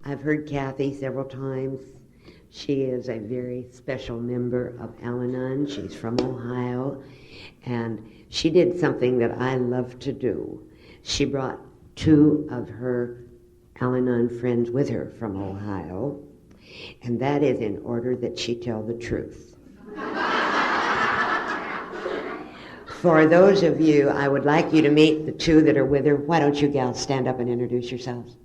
I've heard Kathy several times. She is a very special member of Al-Anon. She's from Ohio, and she did something that I love to do. She brought two of her Al-Anon friends with her from Ohio, and that is in order that she tell the truth. For those of you, I would like you to meet the two that are with her. Why don't you gals stand up and introduce yourselves?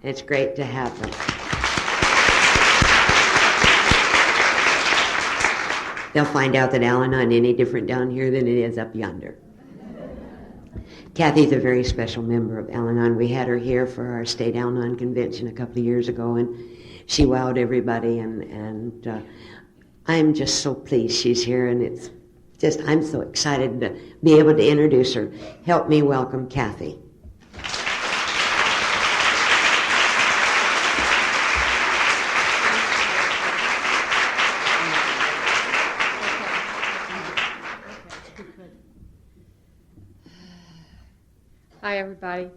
It's great to have them. They'll find out that Al-Anon any different down here than it is up yonder. Kathy's a very special member of Al-Anon. We had her here for our state Al-Anon convention a couple of years ago, and she wowed everybody, and I'm just so pleased she's here, and it's just, I'm so excited to be able to introduce her. Help me welcome Kathy. Hi, everybody.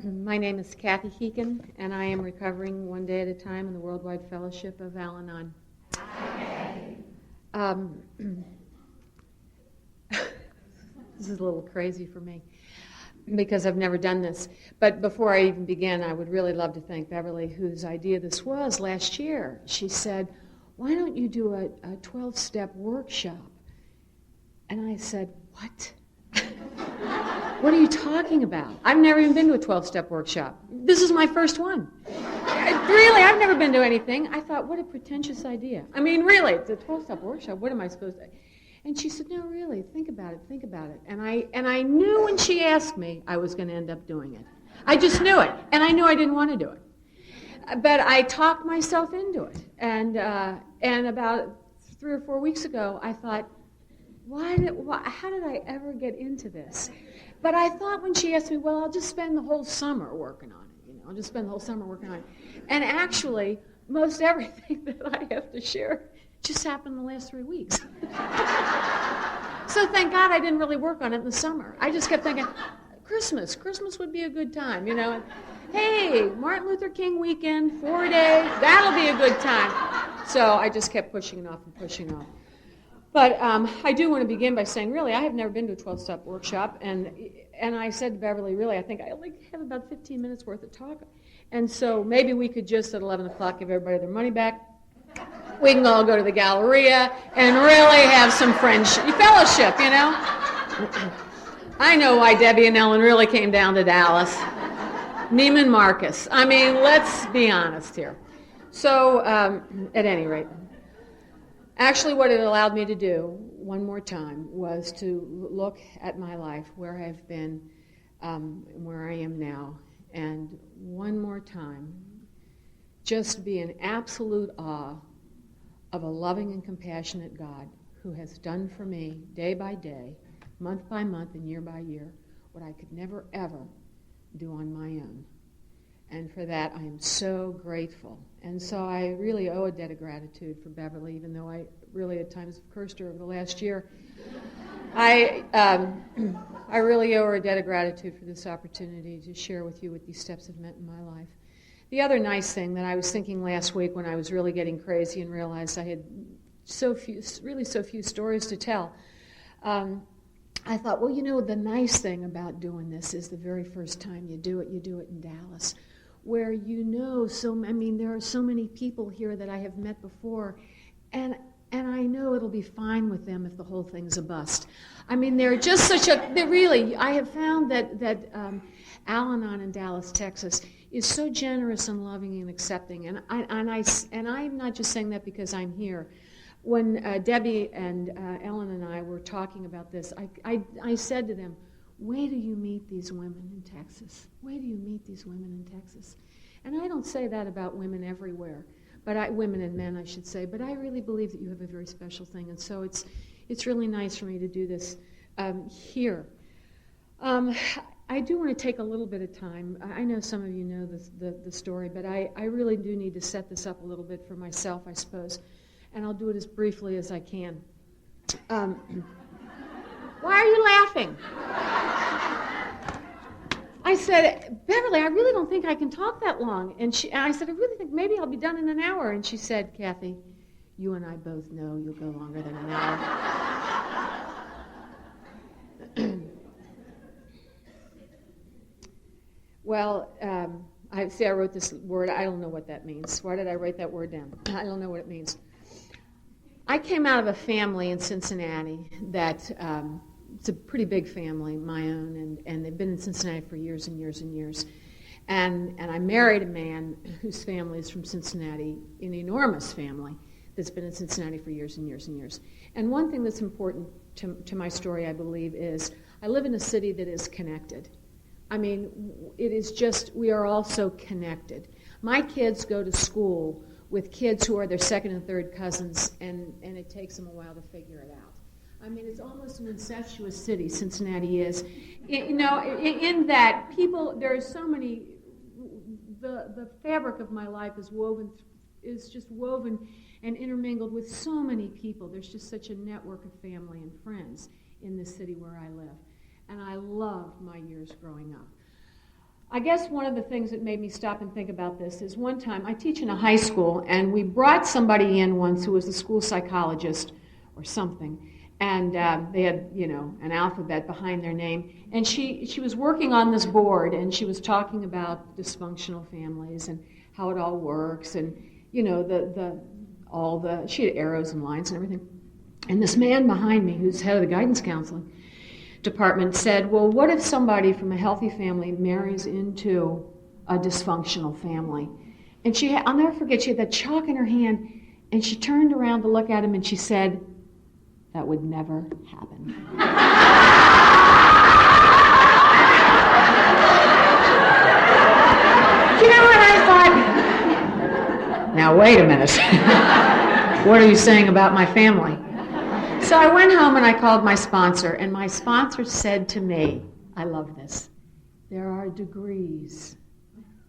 My name is Kathy Heekin, and I am recovering one day at a time in the Worldwide Fellowship of Al-Anon. This is a little crazy for me because I've never done this. But before I even begin, I would really love to thank Beverly, whose idea this was last year. She said, why don't you do a 12-step workshop? And I said, what? What are you talking about? I've never even been to a 12-step workshop. This is my first one. Really, I've never been to anything. I thought, what a pretentious idea. I mean, really, it's a 12-step workshop. What am I supposed to... And she said, no, really, think about it, think about it. And I knew when she asked me, I was going to end up doing it. I just knew it, and I knew I didn't want to do it. But I talked myself into it. And about 3 or 4 weeks ago, I thought, how did I ever get into this? But I thought when she asked me, well, I'll just spend the whole summer working on it. I'll just spend the whole summer working on it. And actually, most everything that I have to share just happened in the last 3 weeks. So thank God I didn't really work on it in the summer. I just kept thinking, Christmas would be a good time, And, hey, Martin Luther King weekend, 4 days, that'll be a good time. So I just kept pushing it off and pushing it off. But I do want to begin by saying, really, I have never been to a 12-step workshop, and I said to Beverly, really, I think I only have about 15 minutes worth of talk, and so maybe we could just at 11 o'clock give everybody their money back. We can all go to the Galleria and really have some fellowship, I know why Debbie and Ellen really came down to Dallas. Neiman Marcus. I mean, let's be honest here. So, at any rate, actually, what it allowed me to do, one more time, was to look at my life, where I've been, where I am now, and one more time, just be in absolute awe of a loving and compassionate God who has done for me, day by day, month by month, and year by year, what I could never, ever do on my own. And for that, I am so grateful. And so I really owe a debt of gratitude for Beverly, even though I really at times have cursed her over the last year. I really owe her a debt of gratitude for this opportunity to share with you what these steps have meant in my life. The other nice thing that I was thinking last week when I was really getting crazy and realized I had so few stories to tell, I thought, well, the nice thing about doing this is the very first time you do it in Dallas, where there are so many people here that I have met before, and I know it'll be fine with them if the whole thing's a bust. I mean, they're just I have found that Al-Anon in Dallas, Texas, is so generous and loving and accepting, and I'm not just saying that because I'm here. When Debbie and Ellen and I were talking about this, I said to them, wait till you meet these women in Texas. Wait till you meet these women in Texas. And I don't say that about women everywhere, women and men, I should say, but I really believe that you have a very special thing, and so it's really nice for me to do this here. I do want to take a little bit of time. I know some of you know the story, but I really do need to set this up a little bit for myself, I suppose, and I'll do it as briefly as I can. Why are you laughing? I said, Beverly, I really don't think I can talk that long. And I said, I really think maybe I'll be done in an hour. And she said, Kathy, you and I both know you'll go longer than an hour. Well, I wrote this word. I don't know what that means. Why did I write that word down? I don't know what it means. I came out of a family in Cincinnati that it's a pretty big family, my own, and they've been in Cincinnati for years and years and years. And I married a man whose family is from Cincinnati, an enormous family that's been in Cincinnati for years and years and years. And one thing that's important to my story, I believe, is I live in a city that is connected. I mean, it is just, we are all so connected. My kids go to school with kids who are their second and third cousins, and it takes them a while to figure it out. I mean, it's almost an incestuous city, Cincinnati is. In that people, there are so many, the fabric of my life is just woven and intermingled with so many people. There's just such a network of family and friends in this city where I live. And I loved my years growing up. I guess one of the things that made me stop and think about this is one time, I teach in a high school, and we brought somebody in once who was a school psychologist or something, and they had, an alphabet behind their name, and she was working on this board, and she was talking about dysfunctional families and how it all works, and, she had arrows and lines and everything. And this man behind me, who's head of the guidance counseling department, said, well, what if somebody from a healthy family marries into a dysfunctional family? And I'll never forget, she had that chalk in her hand, and she turned around to look at him, and she said, that would never happen. You know what I thought? Now, wait a minute. What are you saying about my family? So I went home and I called my sponsor, and my sponsor said to me, I love this, there are degrees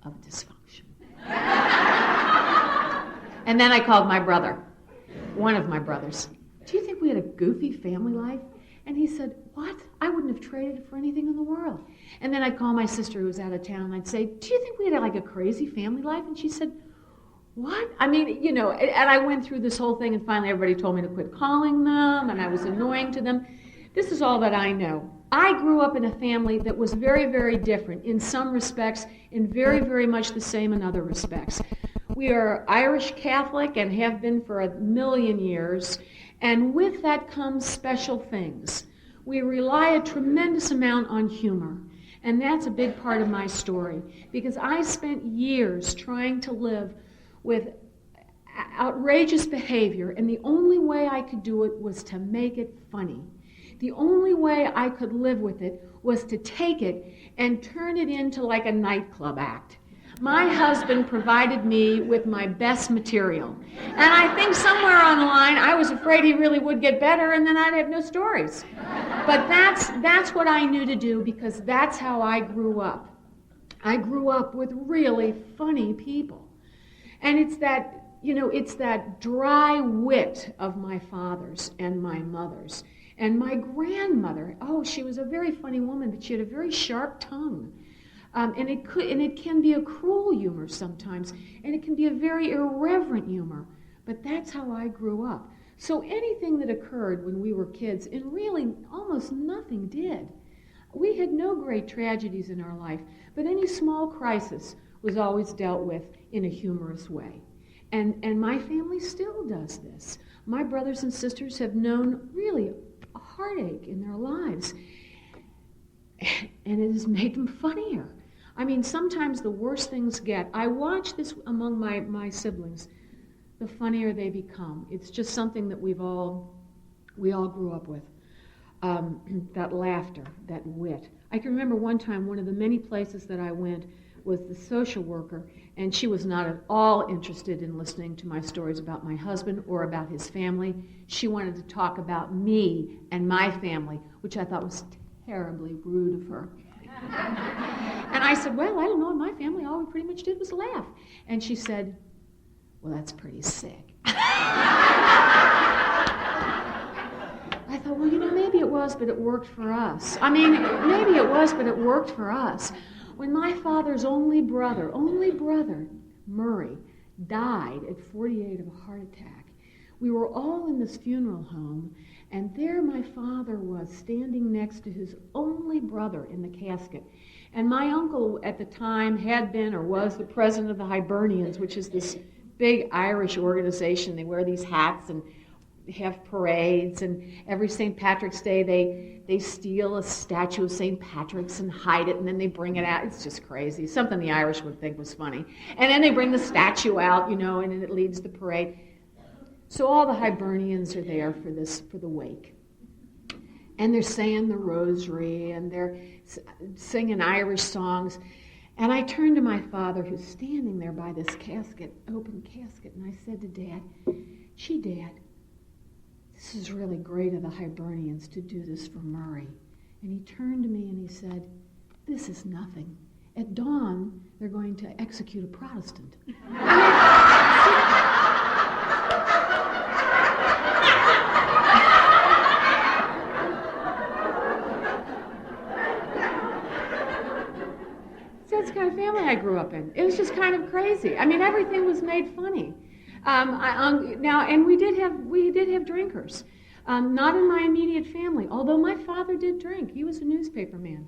of dysfunction. And then I called my brother, one of my brothers. Do you think we had a goofy family life? And he said, what? I wouldn't have traded it for anything in the world. And then I'd call my sister who was out of town, and I'd say, do you think we had like a crazy family life? And she said, what? I mean, and I went through this whole thing, and finally everybody told me to quit calling them, and I was annoying to them. This is all that I know. I grew up in a family that was very, very different in some respects, and very, very much the same in other respects. We are Irish Catholic and have been for 1,000,000 years, and with that comes special things. We rely a tremendous amount on humor, and that's a big part of my story, because I spent years trying to live with outrageous behavior, and the only way I could do it was to make it funny. The only way I could live with it was to take it and turn it into like a nightclub act. My husband provided me with my best material, and I think somewhere online I was afraid he really would get better, and then I'd have no stories. But that's what I knew to do, because that's how I grew up. I grew up with really funny people. And it's that dry wit of my father's and my mother's. And my grandmother, she was a very funny woman, but she had a very sharp tongue. And it can be a cruel humor sometimes, and it can be a very irreverent humor. But that's how I grew up. So anything that occurred when we were kids, and really almost nothing did. We had no great tragedies in our life, but any small crisis was always dealt with in a humorous way. And my family still does this. My brothers and sisters have known really a heartache in their lives, and it has made them funnier. I mean, sometimes the worse things get. I watch this among my siblings. The funnier they become. It's just something that we all grew up with. That laughter, that wit. I can remember one time, one of the many places that I went was the social worker, and she was not at all interested in listening to my stories about my husband or about his family. She wanted to talk about me and my family, which I thought was terribly rude of her. And I said, well, I don't know, in my family all we pretty much did was laugh. And she said, well, that's pretty sick. I I thought, well, maybe it was, but it worked for us. I mean, maybe it was, but it worked for us. When my father's only brother, Murray, died at 48 of a heart attack, we were all in this funeral home, and there my father was standing next to his only brother in the casket. And my uncle at the time had been or was the president of the Hibernians, which is this big Irish organization. They wear these hats and have parades, and every St. Patrick's Day they steal a statue of St. Patrick's and hide it, and then they bring it out. It's just crazy. Something the Irish would think was funny. And then they bring the statue out, and then it leads the parade. So all the Hibernians are there for the wake. And they're saying the rosary, and they're singing Irish songs. And I turned to my father, who's standing there by this open casket, and I said to Dad, "Gee, Dad, this is really great of the Hibernians to do this for Murray." And he turned to me and he said, "This is nothing. At dawn, they're going to execute a Protestant." So that's the kind of family I grew up in. It was just kind of crazy. I mean, everything was made funny. And we did have drinkers. Not in my immediate family, although my father did drink. He was a newspaper man,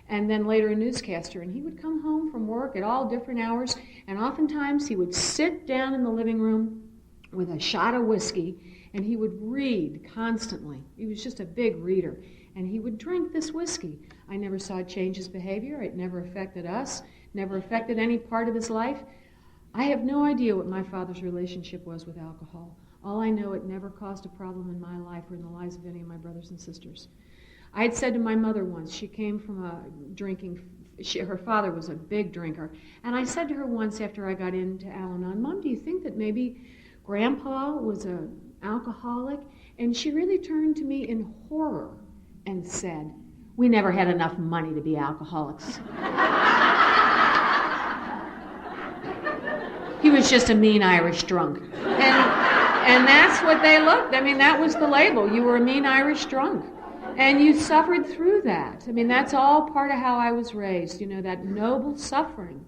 and then later a newscaster. And he would come home from work at all different hours, and oftentimes he would sit down in the living room with a shot of whiskey, and he would read constantly. He was just a big reader, and he would drink this whiskey. I never saw it change his behavior. It never affected us, never affected any part of his life. I have no idea what my father's relationship was with alcohol. All I know, it never caused a problem in my life or in the lives of any of my brothers and sisters. I had said to my mother once, she came from her father was a big drinker, and I said to her once after I got into Al-Anon, "Mom, do you think that maybe Grandpa was an alcoholic?" And she really turned to me in horror and said, "We never had enough money to be alcoholics." He was just a mean Irish drunk. And that's what they looked. I mean, that was the label. You were a mean Irish drunk. And you suffered through that. I mean, that's all part of how I was raised, that noble suffering.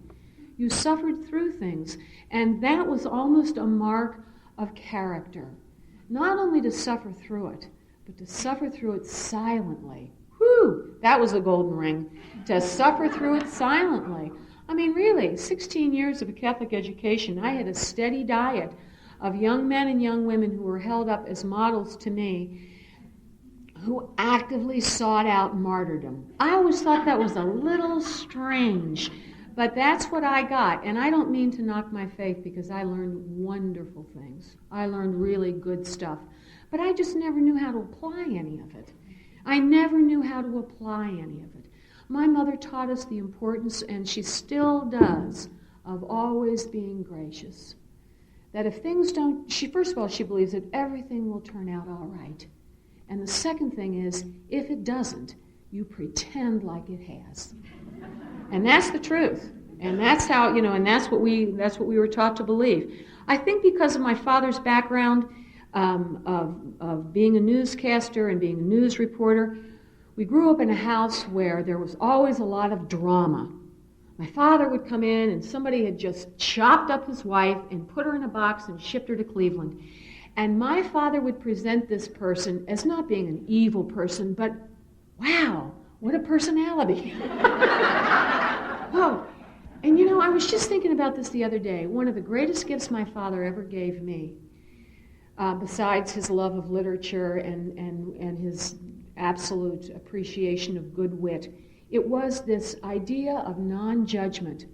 You suffered through things. And that was almost a mark of character. Not only to suffer through it, but to suffer through it silently. Whew! That was a golden ring. To suffer through it silently. I mean, really, 16 years of a Catholic education, I had a steady diet of young men and young women who were held up as models to me, who actively sought out martyrdom. I always thought that was a little strange, but that's what I got. And I don't mean to knock my faith, because I learned wonderful things. I learned really good stuff. But I just never knew how to apply any of it. I never knew how to apply any of it. My mother taught us the importance, and she still does, of always being gracious. That if things don't, first of all, she believes that everything will turn out all right. And the second thing is, if it doesn't, you pretend like it has. And that's the truth. And that's how, and that's what we were taught to believe. I think because of my father's background of being a newscaster and being a news reporter, we grew up in a house where there was always a lot of drama. My father would come in, and somebody had just chopped up his wife and put her in a box and shipped her to Cleveland. And my father would present this person as not being an evil person, but wow, what a personality. Oh, and I was just thinking about this the other day. One of the greatest gifts my father ever gave me, besides his love of literature and his absolute appreciation of good wit, it was this idea of non-judgment.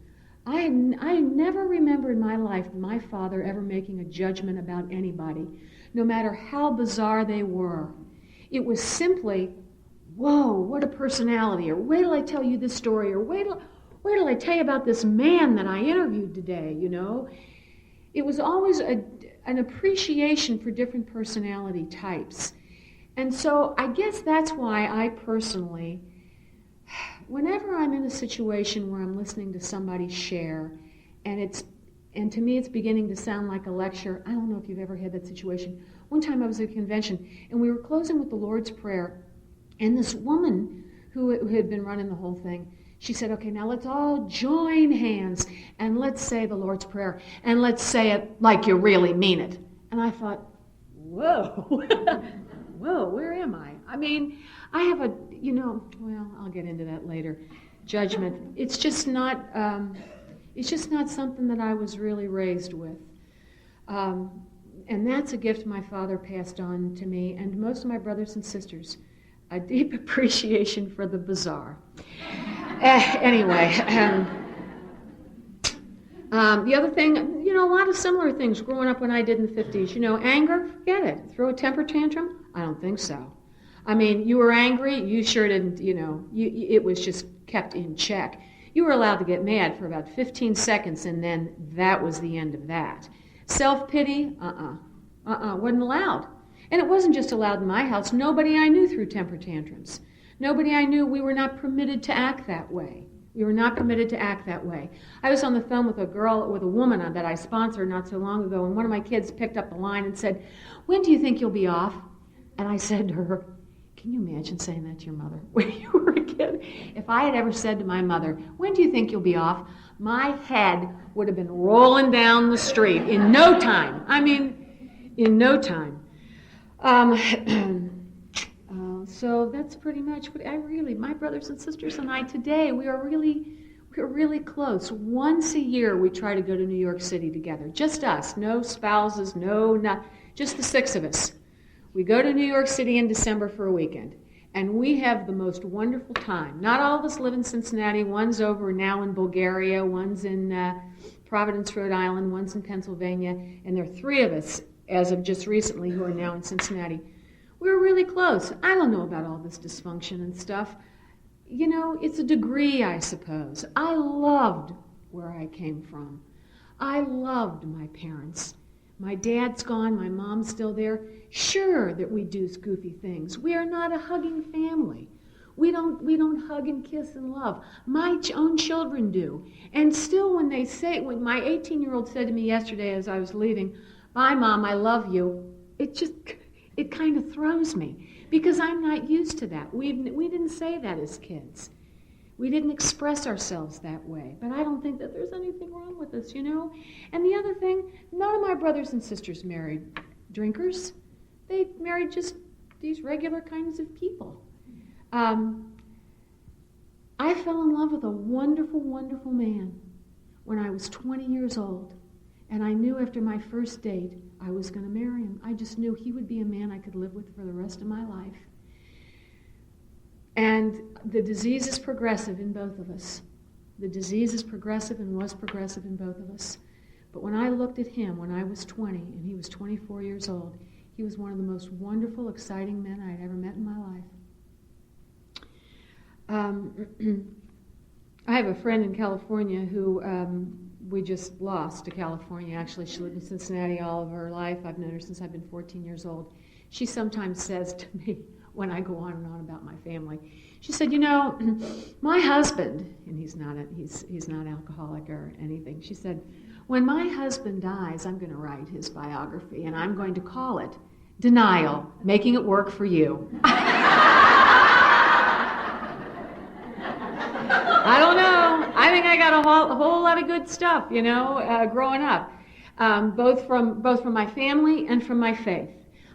I never remember in my life my father ever making a judgment about anybody, no matter how bizarre they were. It was simply, whoa, what a personality, or wait till I tell you this story, or wait till I tell you about this man that I interviewed today, It was always an appreciation for different personality types. And so I guess that's why I personally, whenever I'm in a situation where I'm listening to somebody share, and to me it's beginning to sound like a lecture. I don't know if you've ever had that situation One time I was at a convention, and we were closing with the Lord's Prayer, and this woman who had been running the whole thing, she said, okay, now let's all join hands, and let's say the Lord's Prayer, and let's say it like you really mean it. And I thought, whoa, whoa, where am I? I mean, I have a, well, I'll get into that later, judgment. It's just not something that I was really raised with. And that's a gift my father passed on to me and most of my brothers and sisters, a deep appreciation for the bizarre. Anyway, the other thing, a lot of similar things growing up when I did in the 50s. Anger, forget it. Throw a temper tantrum? I don't think so. I mean, you were angry, you sure didn't, it was just kept in check. You were allowed to get mad for about 15 seconds, and then that was the end of that. Self-pity, wasn't allowed. And it wasn't just allowed in my house. Nobody I knew threw temper tantrums. Nobody I knew, we were not permitted to act that way. We were not permitted to act that way. I was on the phone with a woman that I sponsored not so long ago, and one of my kids picked up the line and said, when do you think you'll be off? And I said to her, can you imagine saying that to your mother when you were a kid? If I had ever said to my mother, when do you think you'll be off? My head would have been rolling down the street in no time. I mean, in no time. So that's pretty much what my brothers and sisters and I today, we're really close. Once a year we try to go to New York City together. Just us, no spouses, just the six of us. We go to New York City in December for a weekend, and we have the most wonderful time. Not all of us live in Cincinnati. One's over now in Bulgaria, one's in Providence, Rhode Island, one's in Pennsylvania, and there are three of us, as of just recently, who are now in Cincinnati. We're really close. I don't know about all this dysfunction and stuff. It's a degree, I suppose. I loved where I came from. I loved my parents. My dad's gone, my mom's still there. Sure that we do goofy things. We are not a hugging family. We don't hug and kiss and love. My own children do. And still when my 18-year-old said to me yesterday as I was leaving, bye Mom, I love you, it kind of throws me because I'm not used to that. We didn't say that as kids. We didn't express ourselves that way. But I don't think that there's anything wrong with us, And the other thing, none of my brothers and sisters married drinkers. They married just these regular kinds of people. I fell in love with a wonderful, wonderful man when I was 20 years old. And I knew after my first date I was going to marry him. I just knew he would be a man I could live with for the rest of my life. And the disease is progressive in both of us. The disease is progressive and was progressive in both of us. But when I looked at him when I was 20 and he was 24 years old, he was one of the most wonderful, exciting men I had ever met in my life. I have a friend in California who we just lost to California. Actually, she lived in Cincinnati all of her life. I've known her since I've been 14 years old. She sometimes says to me, when I go on and on about my family, she said, my husband, and he's not alcoholic or anything, she said, when my husband dies, I'm going to write his biography, and I'm going to call it Denial, Making It Work for You. I don't know. I think I got a whole lot of good stuff, growing up, both from my family and from my faith.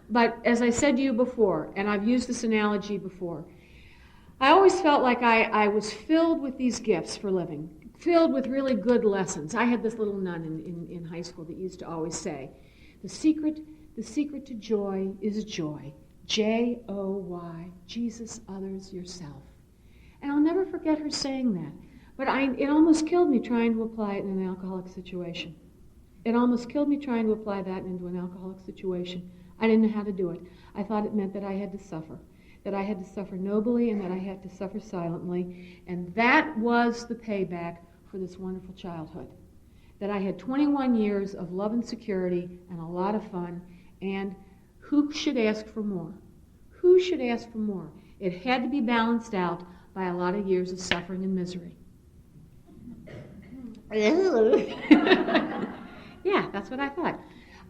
But as I said to you before, and I've used this analogy before, I always felt like I was filled with these gifts for living, filled with really good lessons. I had this little nun in high school that used to always say, the secret to joy is joy. J-O-Y, Jesus, others, yourself. And I'll never forget her saying that. But it almost killed me trying to apply it in an alcoholic situation. It almost killed me trying to apply that into an alcoholic situation. I didn't know how to do it. I thought it meant that I had to suffer nobly and that I had to suffer silently. And that was the payback for this wonderful childhood. That I had 21 years of love and security and a lot of fun. And who should ask for more? Who should ask for more? It had to be balanced out by a lot of years of suffering and misery. Yeah, that's what I thought.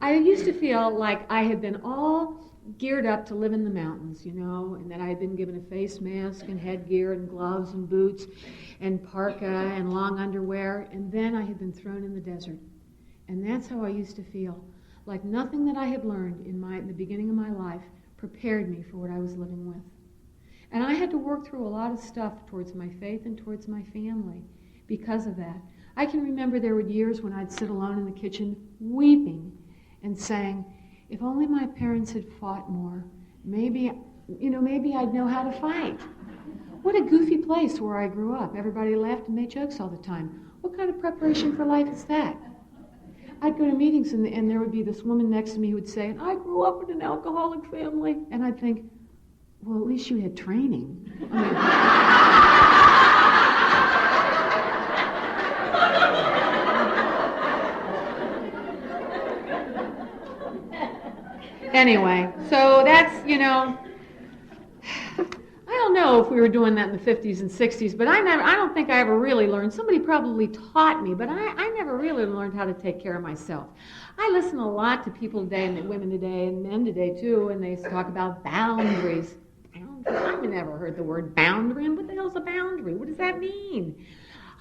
I used to feel like I had been all geared up to live in the mountains, and that I had been given a face mask and headgear and gloves and boots and parka and long underwear, and then I had been thrown in the desert. And that's how I used to feel, like nothing that I had learned in the beginning of my life prepared me for what I was living with. And I had to work through a lot of stuff towards my faith and towards my family because of that. I can remember there were years when I'd sit alone in the kitchen weeping and saying, if only my parents had fought more, maybe I'd know how to fight. What a goofy place where I grew up. Everybody laughed and made jokes all the time. What kind of preparation for life is that? I'd go to meetings and there would be this woman next to me who would say, I grew up in an alcoholic family. And I'd think, well, at least you had training. Anyway, so that's, I don't know if we were doing that in the 50s and 60s, but I don't think I ever really learned. Somebody probably taught me, but I never really learned how to take care of myself. I listen a lot to people today, and women today, and men today too, and they talk about boundaries. I've never heard the word boundary, and what the hell's a boundary? What does that mean?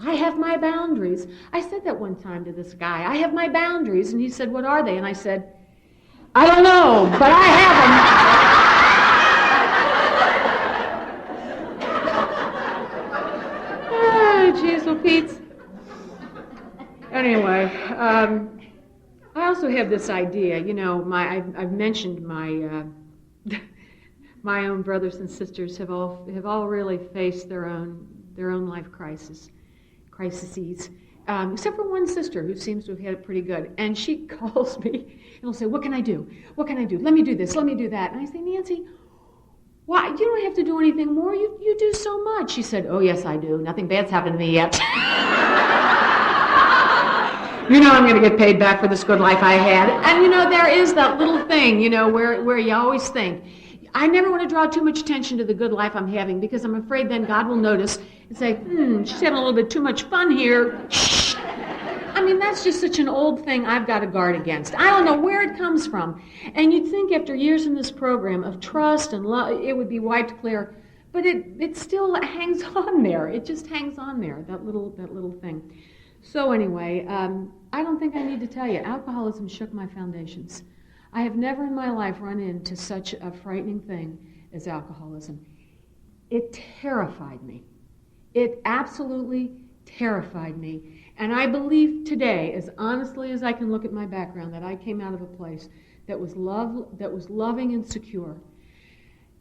I have my boundaries. I said that one time to this guy. I have my boundaries, and he said, what are they? And I said, I don't know, but I have them. Oh, jeez, well, Pete. Anyway, I also have this idea, I've mentioned my my own brothers and sisters have all really faced their own life crises, except for one sister who seems to have had it pretty good. And she calls me and will say, what can I do? What can I do? Let me do this. Let me do that. And I say, Nancy, why? You don't have to do anything more. You do so much. She said, oh, yes, I do. Nothing bad's happened to me yet. I'm going to get paid back for this good life I had. And, there is that little thing, where you always think, I never want to draw too much attention to the good life I'm having because I'm afraid then God will notice and say, she's having a little bit too much fun here. Shh. That's just such an old thing I've got to guard against. I don't know where it comes from. And you'd think after years in this program of trust and love, it would be wiped clear. But it still hangs on there. It just hangs on there, that little thing. So anyway, I don't think I need to tell you, alcoholism shook my foundations. I have never in my life run into such a frightening thing as alcoholism. It terrified me. It absolutely terrified me. And I believe today, as honestly as I can look at my background, that I came out of a place that was loving and secure.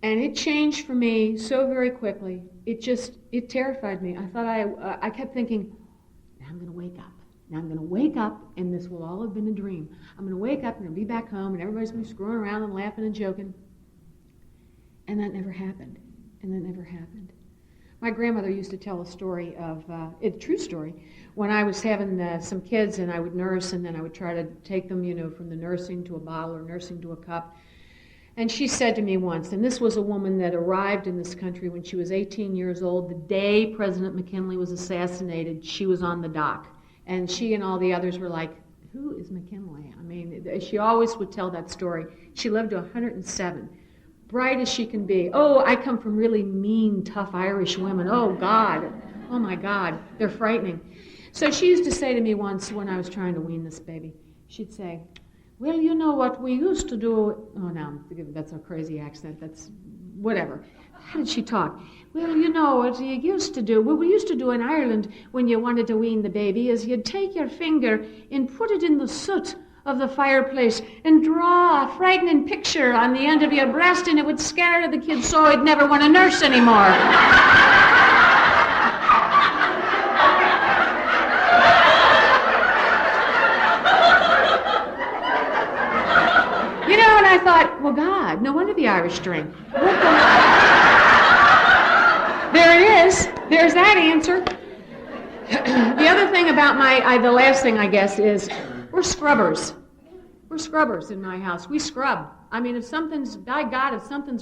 And it changed for me so very quickly. It terrified me. I kept thinking, now I'm going to wake up. Now I'm going to wake up, and this will all have been a dream. I'm going to wake up, and I'll be back home, and everybody's going to be screwing around and laughing and joking. And that never happened. My grandmother used to tell a story of, a true story, when I was having some kids, and I would nurse, and then I would try to take them, from the nursing to a bottle or nursing to a cup. And she said to me once, and this was a woman that arrived in this country when she was 18 years old, the day President McKinley was assassinated, she was on the dock. And she and all the others were like, who is McKinley? She always would tell that story. She lived to 107, bright as she can be. Oh, I come from really mean, tough Irish women. Oh, God. Oh, my God. They're frightening. So she used to say to me once when I was trying to wean this baby, she'd say, well, you know what we used to do. Oh, no, that's a crazy accent. That's whatever. How did she talk? Well, you know what you used to do. What we used to do in Ireland when you wanted to wean the baby is you'd take your finger and put it in the soot of the fireplace and draw a frightening picture on the end of your breast, and it would scare the kid so he'd never want to nurse anymore. And I thought, well, God, no wonder the Irish drink. There it is. There's that answer. The other thing about the last thing, I guess, is we're scrubbers. We're scrubbers in my house. We scrub. If something's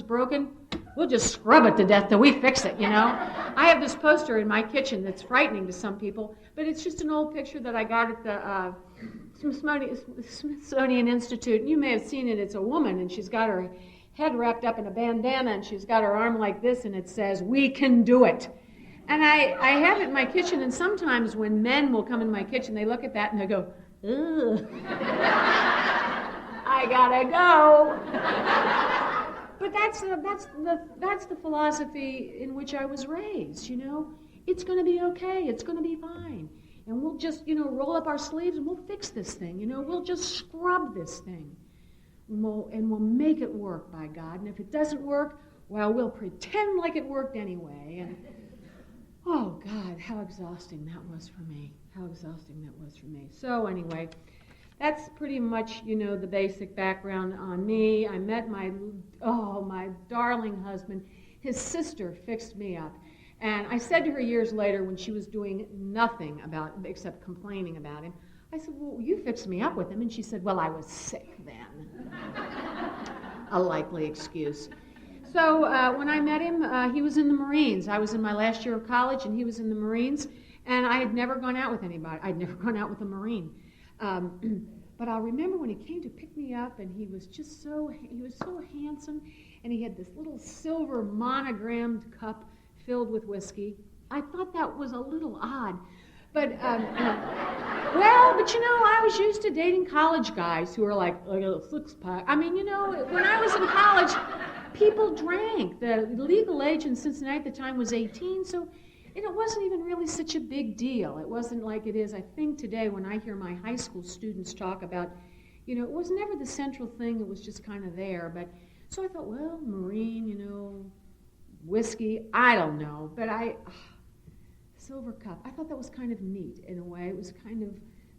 broken, we'll just scrub it to death till we fix it, I have this poster in my kitchen that's frightening to some people, but it's just an old picture that I got at the Smithsonian Institute, and you may have seen it. It's a woman, and she's got her head wrapped up in a bandana, and she's got her arm like this, and it says, "We can do it." And I have it in my kitchen, and sometimes when men will come in my kitchen, they look at that and they go, "Ugh, I gotta go." But that's the philosophy in which I was raised. It's going to be okay. It's going to be fine, and we'll just roll up our sleeves and we'll fix this thing. We'll just scrub this thing, and we'll make it work, by God. And if it doesn't work, well, we'll pretend like it worked anyway. And oh God, how exhausting that was for me. So anyway, that's pretty much, the basic background on me. I met my darling husband. His sister fixed me up. And I said to her years later when she was doing nothing except complaining about him, I said, "Well, you fixed me up with him." And she said, "Well, I was sick then." A likely excuse. So when I met him, he was in the Marines. I was in my last year of college, and he was in the Marines. And I had never gone out with anybody. I'd never gone out with a Marine. But I'll remember when he came to pick me up, and he was so handsome, and he had this little silver monogrammed cup filled with whiskey. I thought that was a little odd. But, I was used to dating college guys who were like, "I got a six-pack." I mean, when I was in college, people drank. The legal age in Cincinnati at the time was 18, so it wasn't even really such a big deal. It wasn't like it is, I think, today when I hear my high school students talk about, it was never the central thing. It was just kind of there. But so I thought, well, Marine, whiskey, I don't know. But silver cup, I thought that was kind of neat in a way. It was kind of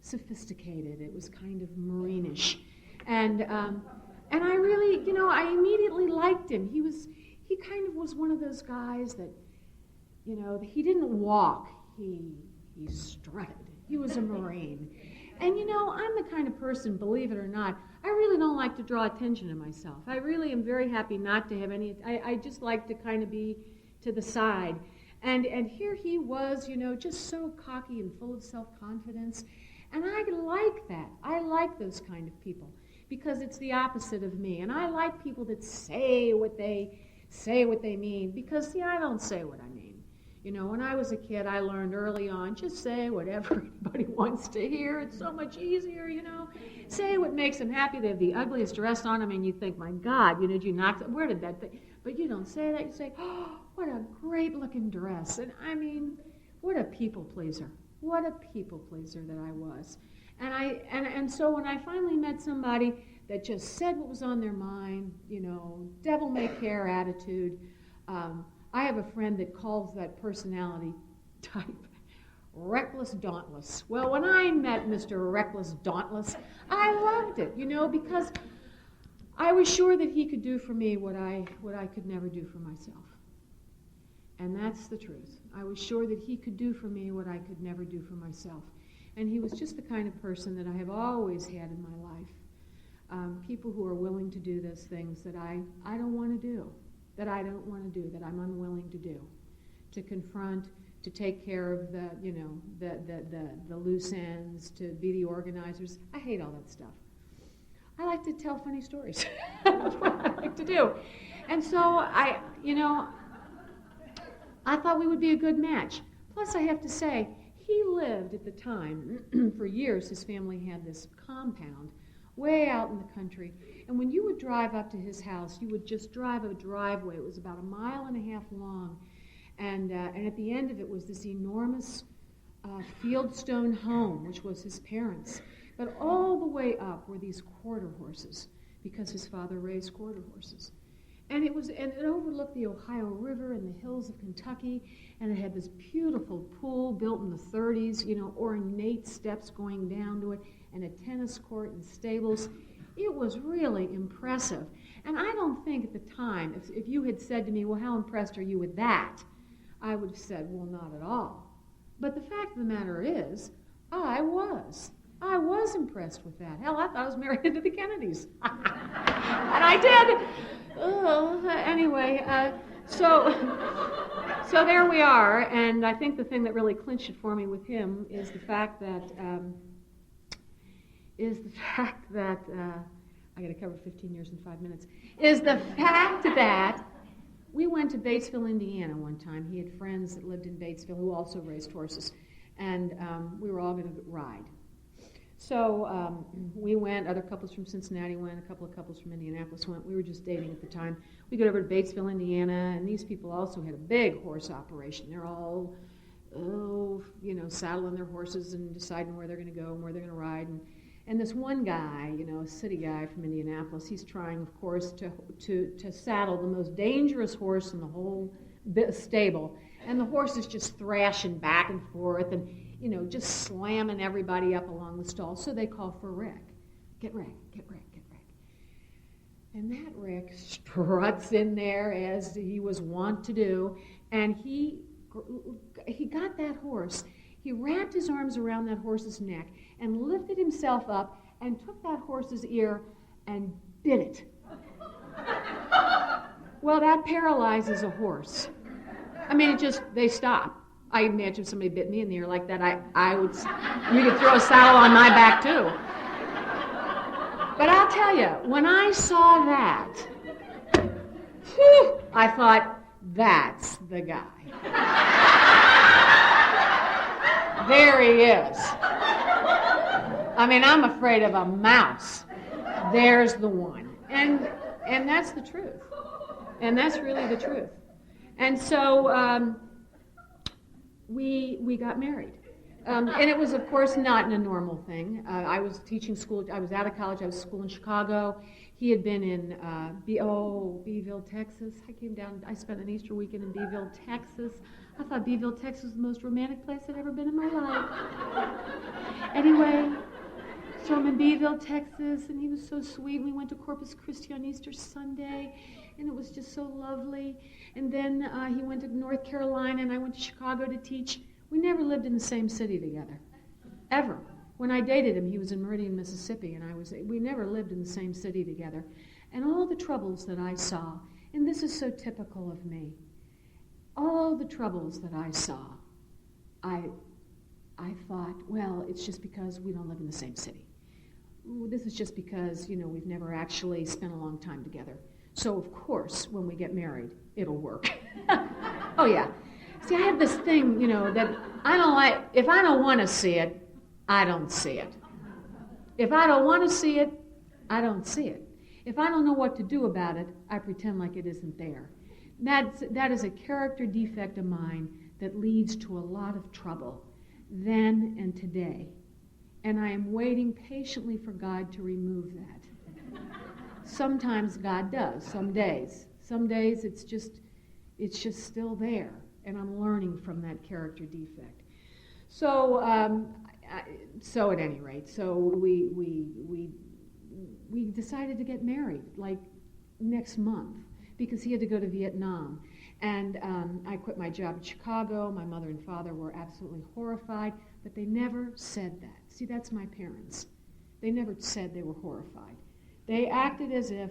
sophisticated. It was kind of Marine-ish. And I really, I immediately liked him. He kind of was one of those guys that, he didn't walk, he strutted. He was a Marine. And I'm the kind of person, believe it or not, I really don't like to draw attention to myself. I really am very happy not to have any, I just like to kind of be to the side. And here he was, just so cocky and full of self-confidence. And I like that. I like those kind of people because it's the opposite of me. And I like people that say what they mean because, see, I don't say what I mean. When I was a kid, I learned early on, just say whatever anybody wants to hear. It's so much easier, Say what makes them happy. They have the ugliest dress on them, and you think, my God, did you knock that? Where did that thing? But you don't say that. You say, oh, what a great-looking dress. And, I mean, what a people pleaser. What a people pleaser that I was. And so when I finally met somebody that just said what was on their mind, devil-may-care attitude, I have a friend that calls that personality type Reckless Dauntless. Well, when I met Mr. Reckless Dauntless, I loved it, because I was sure that he could do for me what I could never do for myself. And that's the truth. I was sure that he could do for me what I could never do for myself. And he was just the kind of person that I have always had in my life. People who are willing to do those things that I don't want to do. That I'm unwilling to do, to confront, to take care of the loose ends, to be the organizers. I hate all that stuff. I like to tell funny stories. That's what I like to do. And so I thought we would be a good match. Plus, I have to say, he lived at the time, for years, his family had this compound way out in the country. And when you would drive up to his house, you would just drive a driveway. It was about 1.5 miles long. And at the end of it was this enormous fieldstone home, which was his parents'. But all the way up were these quarter horses, because his father raised quarter horses. And it overlooked the Ohio River and the hills of Kentucky, and it had this beautiful pool built in the 30s, ornate steps going down to it, and a tennis court and stables. It was really impressive. And I don't think at the time, if you had said to me, well, how impressed are you with that? I would have said, well, not at all. But the fact of the matter is, I was impressed with that. Hell, I thought I was married into the Kennedys. And I did. Anyway, so there we are. And I think the thing that really clinched it for me with him is the fact that is the fact that, I got to cover 15 years in 5 minutes, is the fact that we went to Batesville, Indiana one time. He had friends that lived in Batesville who also raised horses, and we were all going to ride. So we went, other couples from Cincinnati went, a couple of couples from Indianapolis went. We were just dating at the time. We got over to Batesville, Indiana, and these people also had a big horse operation. They're all, saddling their horses and deciding where they're going to go and where they're going to ride. And this one guy, a city guy from Indianapolis, he's trying, of course, to saddle the most dangerous horse in the whole stable. And the horse is just thrashing back and forth and, just slamming everybody up along the stall. So they call for Rick. Get Rick, get Rick, get Rick. And that Rick struts in there as he was wont to do, and he got that horse. He wrapped his arms around that horse's neck and lifted himself up and took that horse's ear and bit it. Well, that paralyzes a horse. I mean, they stop. I imagine if somebody bit me in the ear like that, you could throw a saddle on my back too. But I'll tell you, when I saw that, I thought, that's the guy. There he is. I mean, I'm afraid of a mouse. There's the one. And that's the truth. And that's really the truth. And so we got married. And it was, of course, not a normal thing. I was teaching school. I was out of college. I was at school in Chicago. He had been in Beeville, Texas. I came down. I spent an Easter weekend in Beeville, Texas. I thought Beeville, Texas was the most romantic place I'd ever been in my life. Anyway, so I'm in Beeville, Texas, and he was so sweet. We went to Corpus Christi on Easter Sunday, and it was just so lovely. And then he went to North Carolina, and I went to Chicago to teach. We never lived in the same city together, ever. When I dated him, he was in Meridian, Mississippi, and we never lived in the same city together. And all the troubles that I saw, and this is so typical of me, all the troubles that I saw, I thought, well, it's just because we don't live in the same city. This is just because, we've never actually spent a long time together. So, of course, when we get married, it'll work. Oh, yeah. See, I have this thing, that I don't like. If I don't want to see it, I don't see it. If I don't want to see it, I don't see it. If I don't know what to do about it, I pretend like it isn't there. That is a character defect of mine that leads to a lot of trouble then and today. And I am waiting patiently for God to remove that. Sometimes God does, some days. Some days it's just still there, and I'm learning from that character defect. So at any rate, so we decided to get married like next month because he had to go to Vietnam. And I quit my job in Chicago. My mother and father were absolutely horrified, but they never said that. See, that's my parents. They never said they were horrified. They acted as if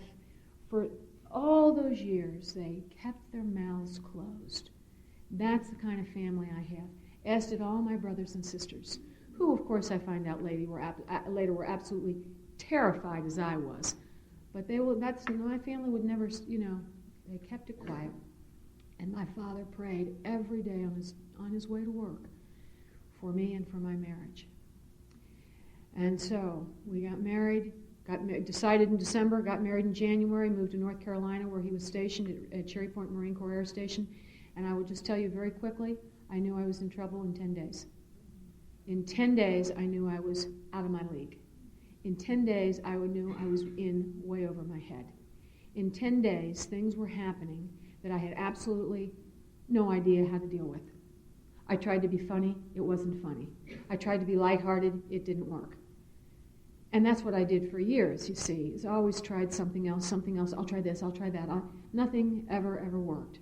for all those years they kept their mouths closed. That's the kind of family I have, as did all my brothers and sisters, who, of course, I find out later were absolutely terrified as I was. But my family would never, they kept it quiet. And my father prayed every day on his way to work for me and for my marriage. And so we got married, decided in December, got married in January, moved to North Carolina where he was stationed at Cherry Point Marine Corps Air Station. And I will just tell you very quickly, I knew I was in trouble in 10 days. In 10 days, I knew I was out of my league. In 10 days, I knew I was in way over my head. In 10 days, things were happening that I had absolutely no idea how to deal with. I tried to be funny, it wasn't funny. I tried to be lighthearted, it didn't work. And that's what I did for years, you see. I always tried something else. I'll try this, I'll try that. Nothing ever worked.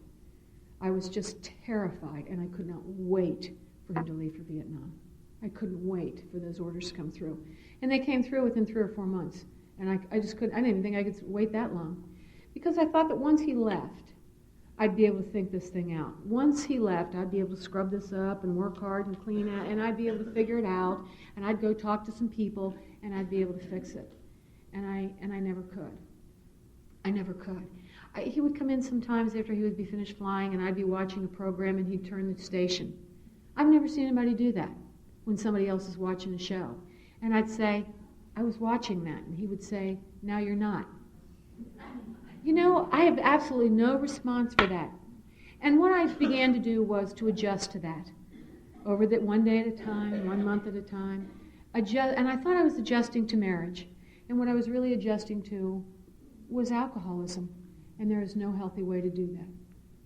I was just terrified, and I could not wait for him to leave for Vietnam. I couldn't wait for those orders to come through. And they came through within 3 or 4 months. And I didn't even think I could wait that long. Because I thought that once he left, I'd be able to think this thing out. Once he left, I'd be able to scrub this up and work hard and clean it, and I'd be able to figure it out, and I'd go talk to some people, and I'd be able to fix it. And I never could. I never could. He would come in sometimes after he would be finished flying, and I'd be watching a program, and he'd turn the station. I've never seen anybody do that when somebody else is watching a show. And I'd say, I was watching that, and he would say, now you're not. You know, I have absolutely no response for that. And what I began to do was to adjust to that. Over that, one day at a time, 1 month at a time. And I thought I was adjusting to marriage. And what I was really adjusting to was alcoholism. And there is no healthy way to do that.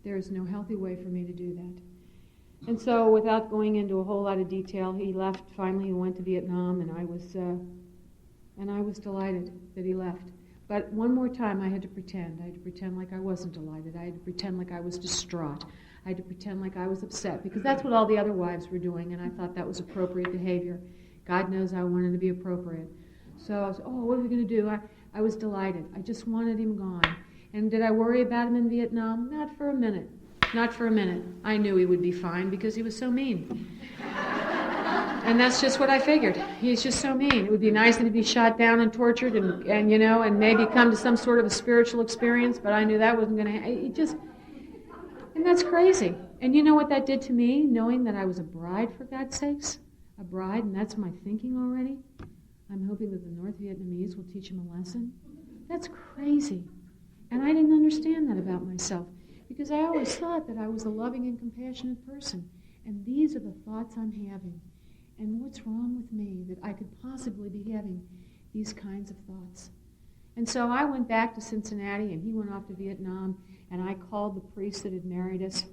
There is no healthy way for me to do that. And so, without going into a whole lot of detail, he left. Finally, he went to Vietnam, and I was delighted that he left. But one more time, I had to pretend. I had to pretend like I wasn't delighted. I had to pretend like I was distraught. I had to pretend like I was upset, because that's what all the other wives were doing, and I thought that was appropriate behavior. God knows I wanted to be appropriate. So I was, what are we going to do? I was delighted. I just wanted him gone. And did I worry about him in Vietnam? Not for a minute. Not for a minute. I knew he would be fine because he was so mean. And that's just what I figured. He's just so mean. It would be nice to be shot down and tortured and maybe come to some sort of a spiritual experience, but I knew that wasn't going to and that's crazy. And you know what that did to me, knowing that I was a bride, for God's sakes? A bride, and that's my thinking already? I'm hoping that the North Vietnamese will teach him a lesson. That's crazy. And I didn't understand that about myself, because I always thought that I was a loving and compassionate person. And these are the thoughts I'm having. And what's wrong with me that I could possibly be having these kinds of thoughts? And so I went back to Cincinnati, and he went off to Vietnam, and I called the priest that had married us.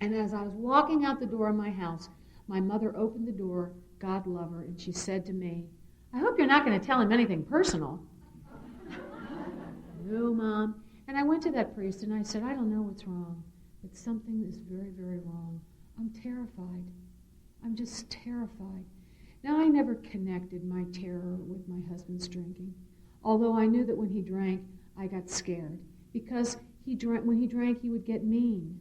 And as I was walking out the door of my house, my mother opened the door, God love her, and she said to me, I hope you're not going to tell him anything personal. No, Mom. And I went to that priest, and I said, I don't know what's wrong, but something is very, very wrong. I'm terrified. I'm just terrified. Now, I never connected my terror with my husband's drinking, although I knew that when he drank, I got scared, because when he drank, he would get mean.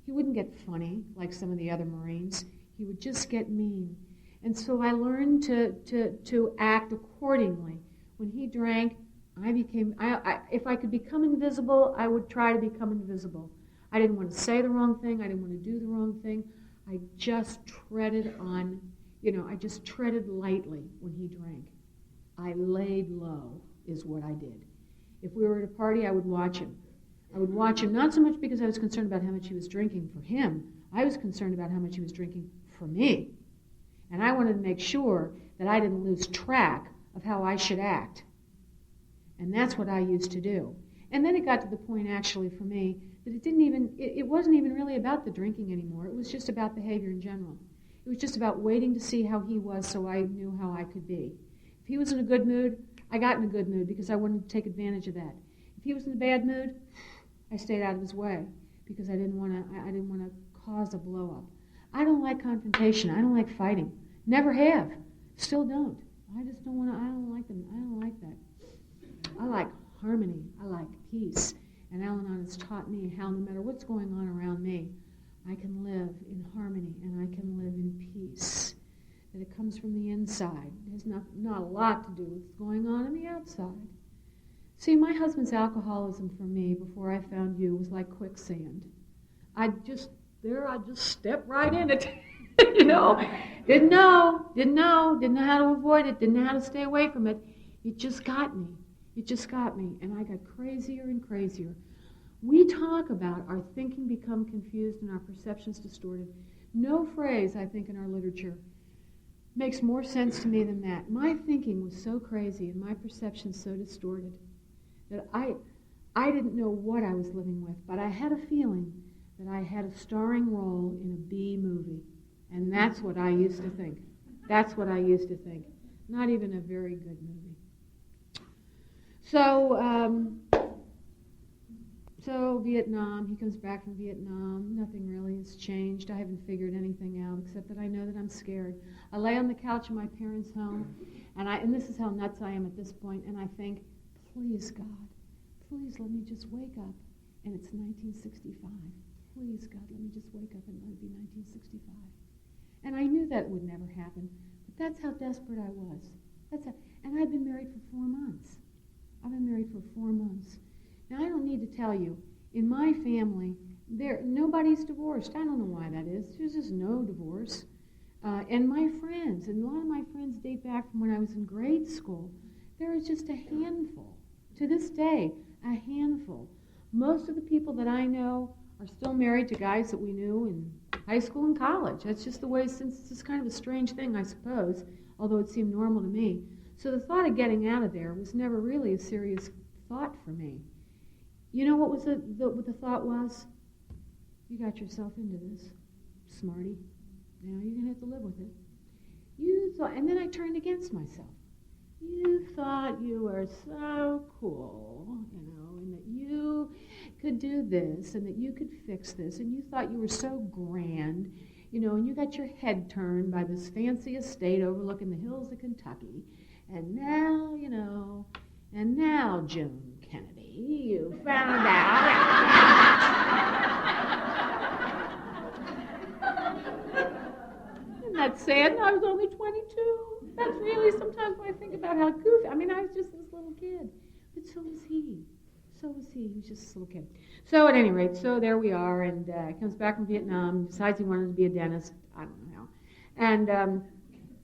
He wouldn't get funny like some of the other Marines. He would just get mean. And so I learned to act accordingly. When he drank, if I could become invisible, I would try to become invisible. I didn't want to say the wrong thing. I didn't want to do the wrong thing. I just treaded lightly when he drank. I laid low is what I did. If we were at a party, I would watch him. I would watch him not so much because I was concerned about how much he was drinking for him. I was concerned about how much he was drinking for me. And I wanted to make sure that I didn't lose track of how I should act. And that's what I used to do. And then it got to the point, actually, for me, that it wasn't even really about the drinking anymore. It was just about behavior in general. It was just about waiting to see how he was so I knew how I could be. If he was in a good mood, I got in a good mood because I wanted to take advantage of that. If he was in a bad mood, I stayed out of his way because I didn't want to cause a blow-up. I don't like confrontation. I don't like fighting. Never have. Still don't. I just don't want to. I don't like them. I don't like that. I like harmony. I like peace. And Al-Anon has taught me how no matter what's going on around me, I can live in harmony and I can live in peace. That it comes from the inside. It has not a lot to do with what's going on the outside. See, my husband's alcoholism for me before I found you was like quicksand. I just stepped right in it. Didn't know how to avoid it, didn't know how to stay away from it. It just got me. And I got crazier and crazier. We talk about our thinking become confused and our perceptions distorted. No phrase, I think, in our literature makes more sense to me than that. My thinking was so crazy and my perception so distorted that I didn't know what I was living with, but I had a feeling that I had a starring role in a B movie. And that's what I used to think. Not even a very good movie. So Vietnam, he comes back from Vietnam. Nothing really has changed. I haven't figured anything out except that I know that I'm scared. I lay on the couch in my parents' home, and this is how nuts I am at this point, and I think, please, God, please let me just wake up And it's 1965. Please, God, let me just wake up and let it be 1965. And I knew that would never happen, but that's how desperate I was. And I'd been married for 4 months. I've been married for 4 months. Now, I don't need to tell you, in my family, nobody's divorced. I don't know why that is. There's just no divorce. And my friends, and a lot of my friends date back from when I was in grade school. There is just a handful. To this day, a handful. Most of the people that I know are still married to guys that we knew in high school and college. That's just the way, since it's just kind of a strange thing, I suppose, although it seemed normal to me. So the thought of getting out of there was never really a serious thought for me. You know what what the thought was? You got yourself into this, smarty. Now you're going to have to live with it. You thought, and then I turned against myself. You thought you were so cool, and that you could do this, and that you could fix this, and you thought you were so grand, and you got your head turned by this fancy estate overlooking the hills of Kentucky, and now, Joan Kennedy, you found out. Isn't that sad? I was only 22. That's really sometimes when I think about how goofy. I was just this little kid. But so was he. He was just this little kid. So at any rate, so there we are, and he comes back from Vietnam, decides he wanted to be a dentist. I don't know how. And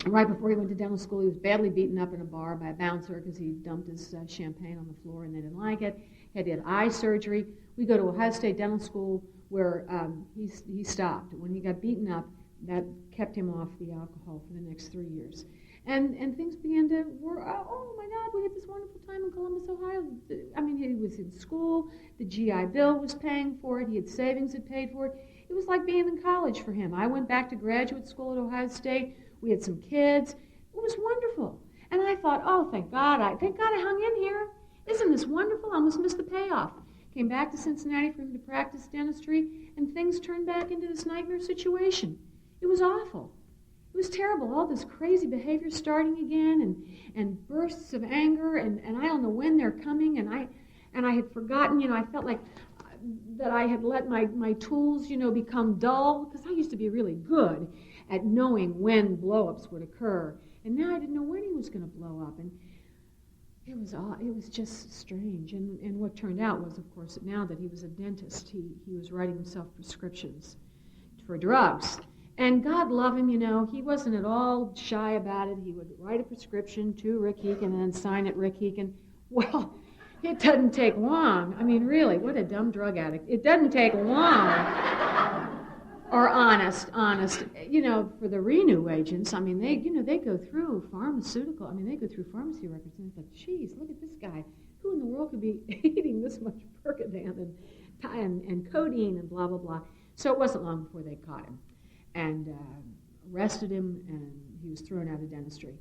right before he went to dental school, he was badly beaten up in a bar by a bouncer because he dumped his champagne on the floor and they didn't like it. He had eye surgery. We go to Ohio State Dental School where he stopped. When he got beaten up, that kept him off the alcohol for the next 3 years. And things began to work. Oh my God, we had this wonderful time in Columbus, Ohio. He was in school. The GI Bill was paying for it. He had savings that paid for it. It was like being in college for him. I went back to graduate school at Ohio State. We had some kids. It was wonderful. And I thought, oh, thank God I hung in here. Isn't this wonderful? I almost missed the payoff. Came back to Cincinnati for him to practice dentistry, and things turned back into this nightmare situation. It was awful. It was terrible. All this crazy behavior starting again, and bursts of anger, and I don't know when they're coming, and I had forgotten, I felt like that I had let my tools, become dull, because I used to be really good at knowing when blow-ups would occur, and now I didn't know when he was going to blow up, and it was just strange. And what turned out was, of course, that now that he was a dentist, he was writing himself prescriptions for drugs. And God love him, he wasn't at all shy about it. He would write a prescription to Rick Heekin and then sign it Rick Heekin. Well, it doesn't take long. Really, what a dumb drug addict. It doesn't take long. Or honest. For the Renew agents, they go through pharmaceutical, they go through pharmacy records, and I thought, geez, look at this guy. Who in the world could be eating this much Percodan and codeine and blah, blah, blah. So it wasn't long before they caught him and arrested him, and he was thrown out of dentistry.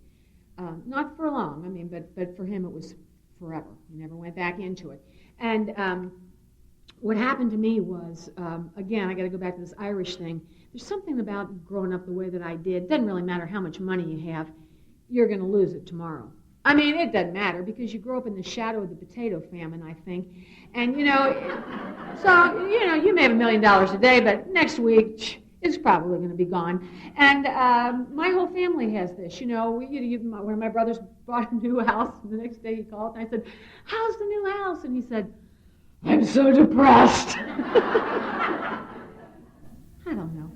Not for long, but for him it was forever. He never went back into it. And what happened to me was, again, I got to go back to this Irish thing. There's something about growing up the way that I did. It doesn't really matter how much money you have. You're going to lose it tomorrow. It doesn't matter because you grow up in the shadow of the potato famine, I think. And, you may have $1 million a day, but next week it's probably going to be gone. And my whole family has this. One of my brothers bought a new house, and the next day he called, and I said, how's the new house? And he said, I'm so depressed. I don't know.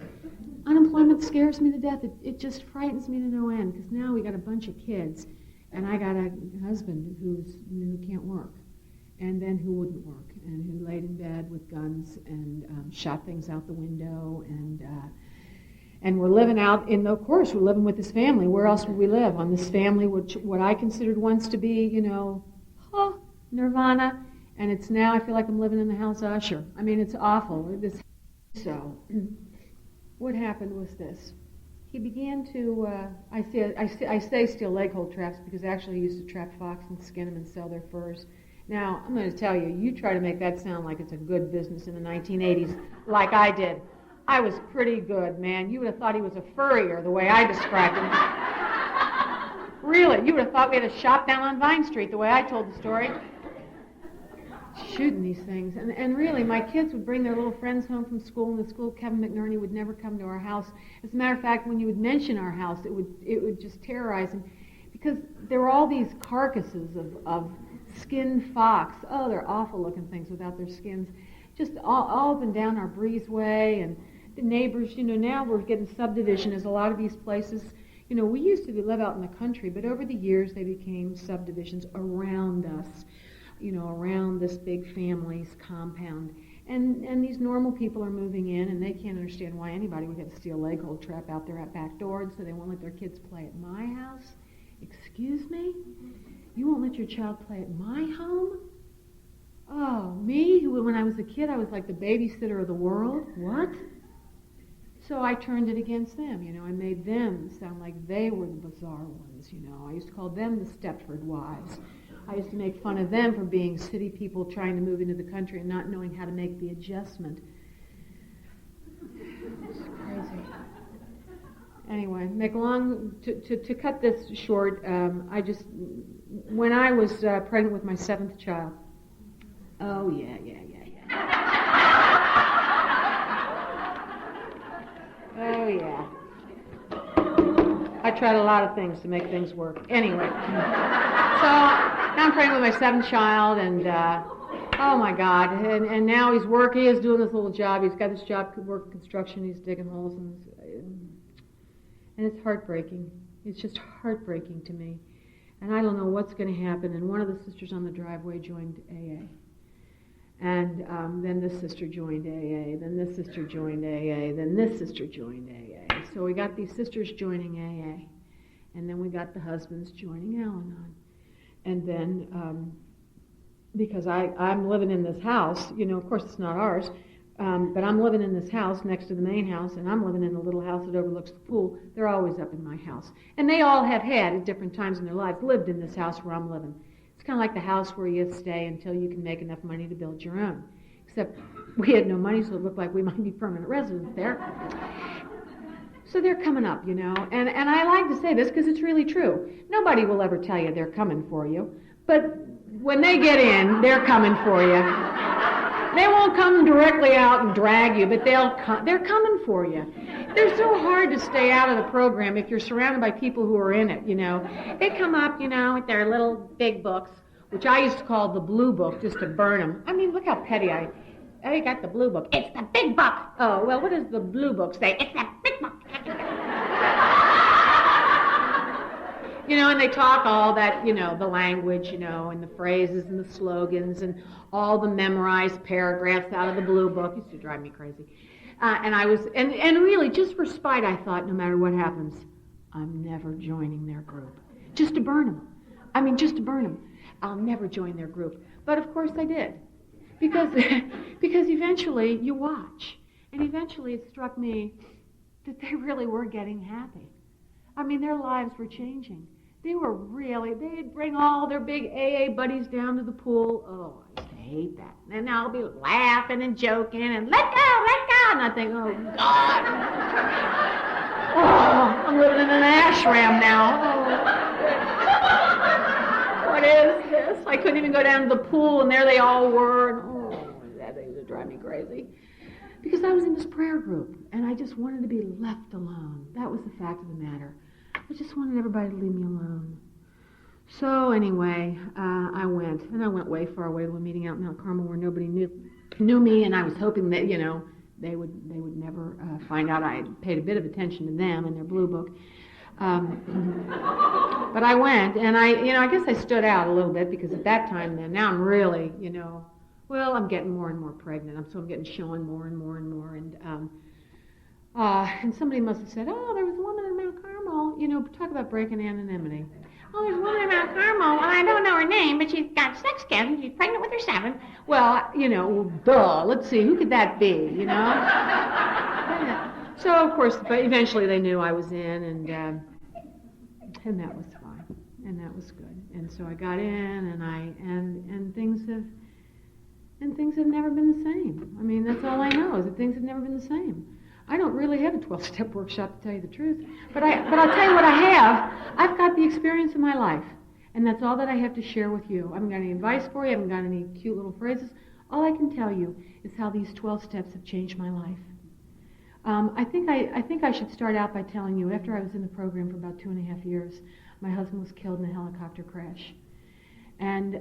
Unemployment scares me to death. It just frightens me to no end, because now we got a bunch of kids, and I got a husband who can't work, and then who wouldn't work, and who laid in bed with guns and shot things out the window, and we're living out of course, we're living with this family. Where else would we live? On this family, what I considered once to be, nirvana. And it's now, I feel like I'm living in the house Usher. It's awful. So, what happened was this. He began to, I say steal leg hole traps because actually he used to trap fox and skin them and sell their furs. Now, I'm going to tell you, you try to make that sound like it's a good business in the 1980s, like I did. I was pretty good, man. You would have thought he was a furrier the way I described him. Really, you would have thought we had a shop down on Vine Street the way I told the story. shooting these things. And really, my kids would bring their little friends home from school, and the school Kevin McNerney would never come to our house. As a matter of fact, when you would mention our house, it would just terrorize him, because there were all these carcasses of skinned fox. Oh, they're awful-looking things without their skins. Just all up and down our breezeway, and the neighbors, now we're getting subdivision as a lot of these places. We used to live out in the country, but over the years they became subdivisions around us, around this big family's compound. And these normal people are moving in, and they can't understand why anybody would have a steel leg hold trap out there at back door, and so they won't let their kids play at my house. Excuse me? You won't let your child play at my home? Oh, me, who when I was a kid I was like the babysitter of the world? What? So I turned it against them, I made them sound like they were the bizarre ones, I used to call them the Stepford wives. I used to make fun of them for being city people trying to move into the country and not knowing how to make the adjustment. It's crazy. Anyway, to cut this short, when I was pregnant with my 7th child, oh yeah. Oh, yeah. I tried a lot of things to make things work. Anyway, so now I'm pregnant with my 7th child, and oh my God, and now he's working, he's doing this little job, he's got this job, working construction, he's digging holes, and it's heartbreaking. It's just heartbreaking to me. And I don't know what's going to happen, and one of the sisters on the driveway joined AA. And then this sister joined AA, then this sister joined AA, then this sister joined AA. So we got these sisters joining AA, and then we got the husbands joining Al-Anon. And then, because I'm living in this house, of course it's not ours, but I'm living in this house next to the main house, and I'm living in the little house that overlooks the pool. They're always up in my house. And they all have had, at different times in their lives, lived in this house where I'm living. It's kind of like the house where you stay until you can make enough money to build your own. Except we had no money, so it looked like we might be permanent residents there. So they're coming up, and I like to say this because it's really true. Nobody will ever tell you they're coming for you, but when they get in, they're coming for you. They won't come directly out and drag you, but they're coming for you. They're so hard to stay out of the program if you're surrounded by people who are in it, They come up, with their little big books, which I used to call the blue book, just to burn them. I mean, look how petty I got the blue book. It's the big book. Oh, well, what does the blue book say? It's the big book. And they talk all that, the language, and the phrases and the slogans and all the memorized paragraphs out of the blue book. It used to drive me crazy. And really, just for spite, I thought, no matter what happens, I'm never joining their group. Just to burn them. Just to burn them. I'll never join their group. But of course I did. Because eventually you watch. And eventually it struck me that they really were getting happy. Their lives were changing. They'd bring all their big AA buddies down to the pool. Oh, I used to hate that. And I'll be laughing and joking and let go. And I think, oh, God. Oh, I'm living in an ashram now. Oh. What is this? I couldn't even go down to the pool, and there they all were. And that used to drive me crazy. Because I was in this prayer group, and I just wanted to be left alone. That was the fact of the matter. I just wanted everybody to leave me alone. So anyway, I went, and I went way far away to a meeting out in Mount Carmel where nobody knew me, and I was hoping that, they would never find out I had paid a bit of attention to them and their blue book. But I went, and I guess I stood out a little bit because at that time then, now I'm really, I'm getting more and more pregnant. So I'm getting shown more and more and more. And somebody must have said, oh, there was a woman in Mount Carmel, talk about breaking anonymity. Oh, there's a woman in Mount Carmel, and I don't know her name, but she's got 6 kids, and she's pregnant with her 7th. Well, duh, let's see, who could that be, So, of course, but eventually they knew I was in, and that was fine, and that was good. And so I got in, and things have never been the same. That's all I know, is that things have never been the same. I don't really have a 12-step workshop, to tell you the truth. But I'll tell you what I have. I've got the experience of my life. And that's all that I have to share with you. I haven't got any advice for you. I haven't got any cute little phrases. All I can tell you is how these 12 steps have changed my life. I think I should start out by telling you, after I was in the program for about 2.5 years, my husband was killed in a helicopter crash. And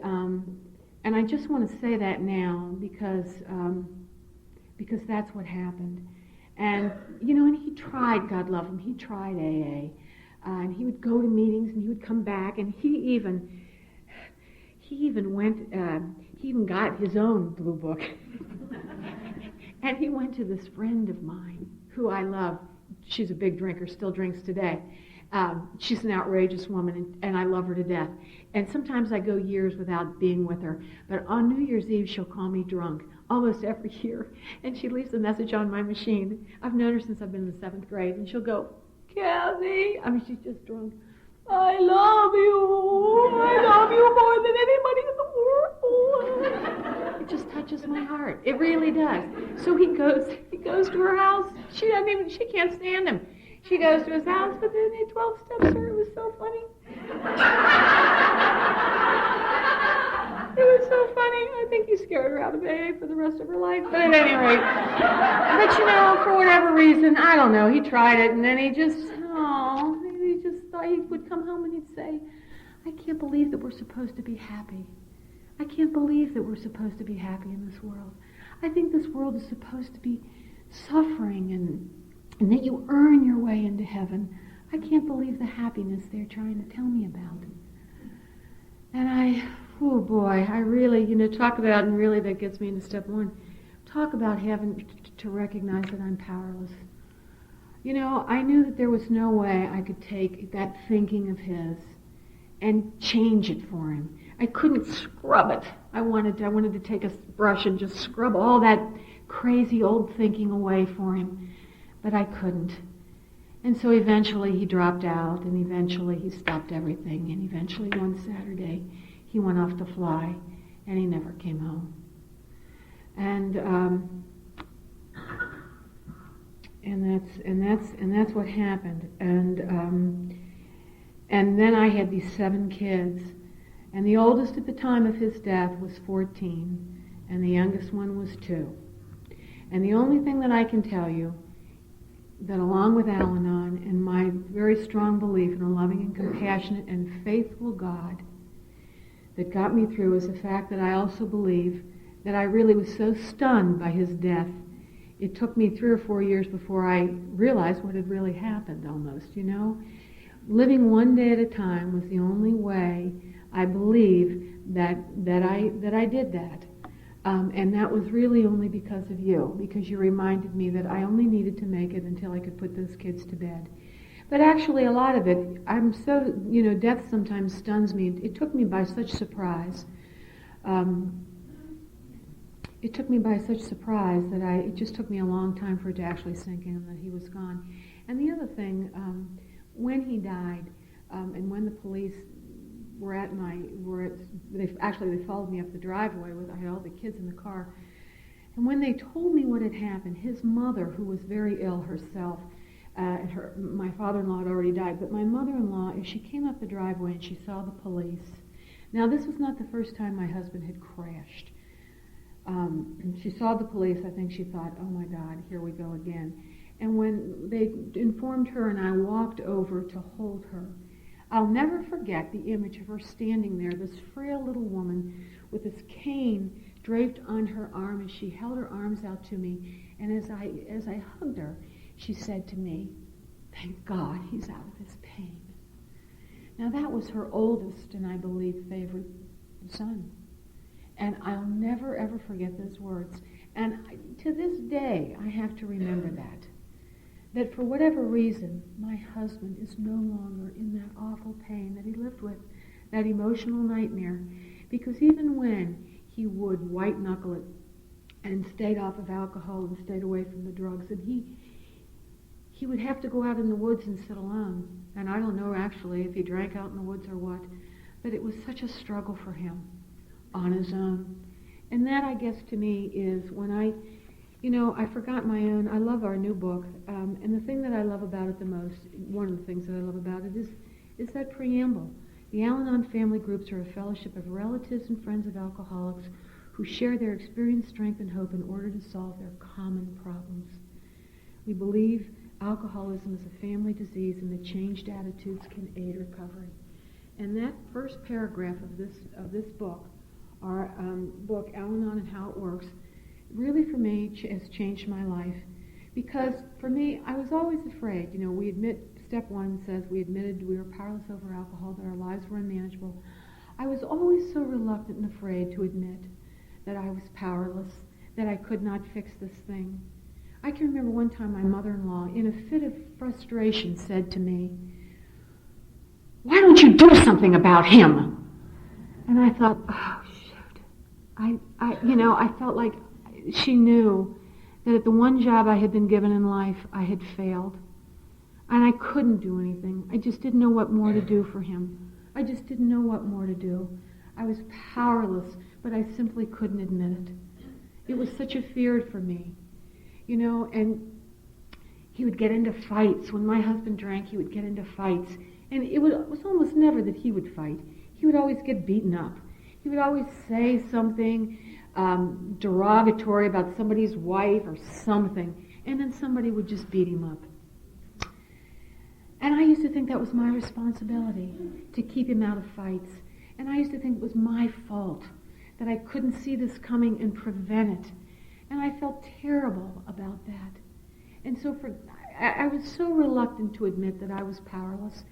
I just want to say that now because that's what happened. And, and he tried, God love him, he tried AA. And he would go to meetings and he would come back, and he even got his own blue book. And he went to this friend of mine who I love. She's a big drinker, still drinks today. She's an outrageous woman, and I love her to death. And sometimes I go years without being with her. But on New Year's Eve, she'll call me drunk, almost every year. And she leaves a message on my machine. I've known her since I've been in the 7th grade. And she'll go, Kathy, I mean, she's just drunk. I love you. I love you more than anybody in the world. It just touches my heart. It really does. So he goes to her house. She can't stand him. She goes to his house, but then he 12 steps her. It was so funny. It was so funny. I think he scared her out of AA for the rest of her life. But at any rate, for whatever reason, I don't know, he tried it, and then he just thought he would come home and he'd say, I can't believe that we're supposed to be happy. I can't believe that we're supposed to be happy in this world. I think this world is supposed to be suffering and that you earn your way into heaven. I can't believe the happiness they're trying to tell me about. And I really, talk about, and really that gets me into step 1, talk about having to recognize that I'm powerless. I knew that there was no way I could take that thinking of his and change it for him. I couldn't scrub it. I wanted to take a brush and just scrub all that crazy old thinking away for him, but I couldn't. And so eventually he dropped out, and eventually he stopped everything, and eventually one Saturday he went off to fly, and he never came home. And that's what happened. And then I had these 7 kids, and the oldest at the time of his death was 14, and the youngest one was 2. And the only thing that I can tell you, that along with Al-Anon and my very strong belief in a loving and compassionate and faithful God that got me through, is the fact that I also believe that I really was so stunned by his death. It took me 3 or 4 years before I realized what had really happened almost, Living one day at a time was the only way I believe that I did that. And that was really only because of you, because you reminded me that I only needed to make it until I could put those kids to bed. But actually a lot of it, I'm so, death sometimes stuns me. It took me by such surprise. It took me by such surprise that it just took me a long time for it to actually sink in that he was gone. And the other thing, when he died, and when the police they followed me up the driveway I had all the kids in the car. And when they told me what had happened, his mother, who was very ill herself, my father-in-law had already died, but my mother-in-law, as she came up the driveway and she saw the police. Now, this was not the first time my husband had crashed. She saw the police, I think she thought, oh my God, here we go again. And when they informed her and I walked over to hold her, I'll never forget the image of her standing there, this frail little woman with this cane draped on her arm as she held her arms out to me. And as I hugged her, she said to me, thank God he's out of this pain. Now that was her oldest and I believe favorite son. And I'll never ever forget those words. And to this day, I have to remember that for whatever reason, my husband is no longer in that awful pain that he lived with, that emotional nightmare. Because even when he would white-knuckle it and stayed off of alcohol and stayed away from the drugs, and he would have to go out in the woods and sit alone. And I don't know actually if he drank out in the woods or what, but it was such a struggle for him on his own. And that, I guess, to me is when I forgot my own. I love our new book, and the thing that I love about it the most, one of the things that I love about it is that preamble. The Al-Anon family groups are a fellowship of relatives and friends of alcoholics who share their experience, strength, and hope in order to solve their common problems. We believe alcoholism is a family disease and that changed attitudes can aid recovery. And that first paragraph of this book, our book, Al-Anon and How It Works, really for me has changed my life. Because for me, I was always afraid. We admit, step one says we admitted we were powerless over alcohol, that our lives were unmanageable. I was always so reluctant and afraid to admit that I was powerless, that I could not fix this thing. I can remember one time my mother-in-law, in a fit of frustration, said to me, "Why don't you do something about him?" And I thought, oh, shoot. I felt like she knew that at the one job I had been given in life, I had failed. And I couldn't do anything. I just didn't know what more to do for him. I just didn't know what more to do. I was powerless, but I simply couldn't admit it. It was such a fear for me. And he would get into fights. When my husband drank, he would get into fights. And it was almost never that he would fight. He would always get beaten up. He would always say something derogatory about somebody's wife or something, and then somebody would just beat him up. And I used to think that was my responsibility, to keep him out of fights. And I used to think it was my fault, that I couldn't see this coming and prevent it. And I felt terrible about that. And so I was so reluctant to admit that I was powerless,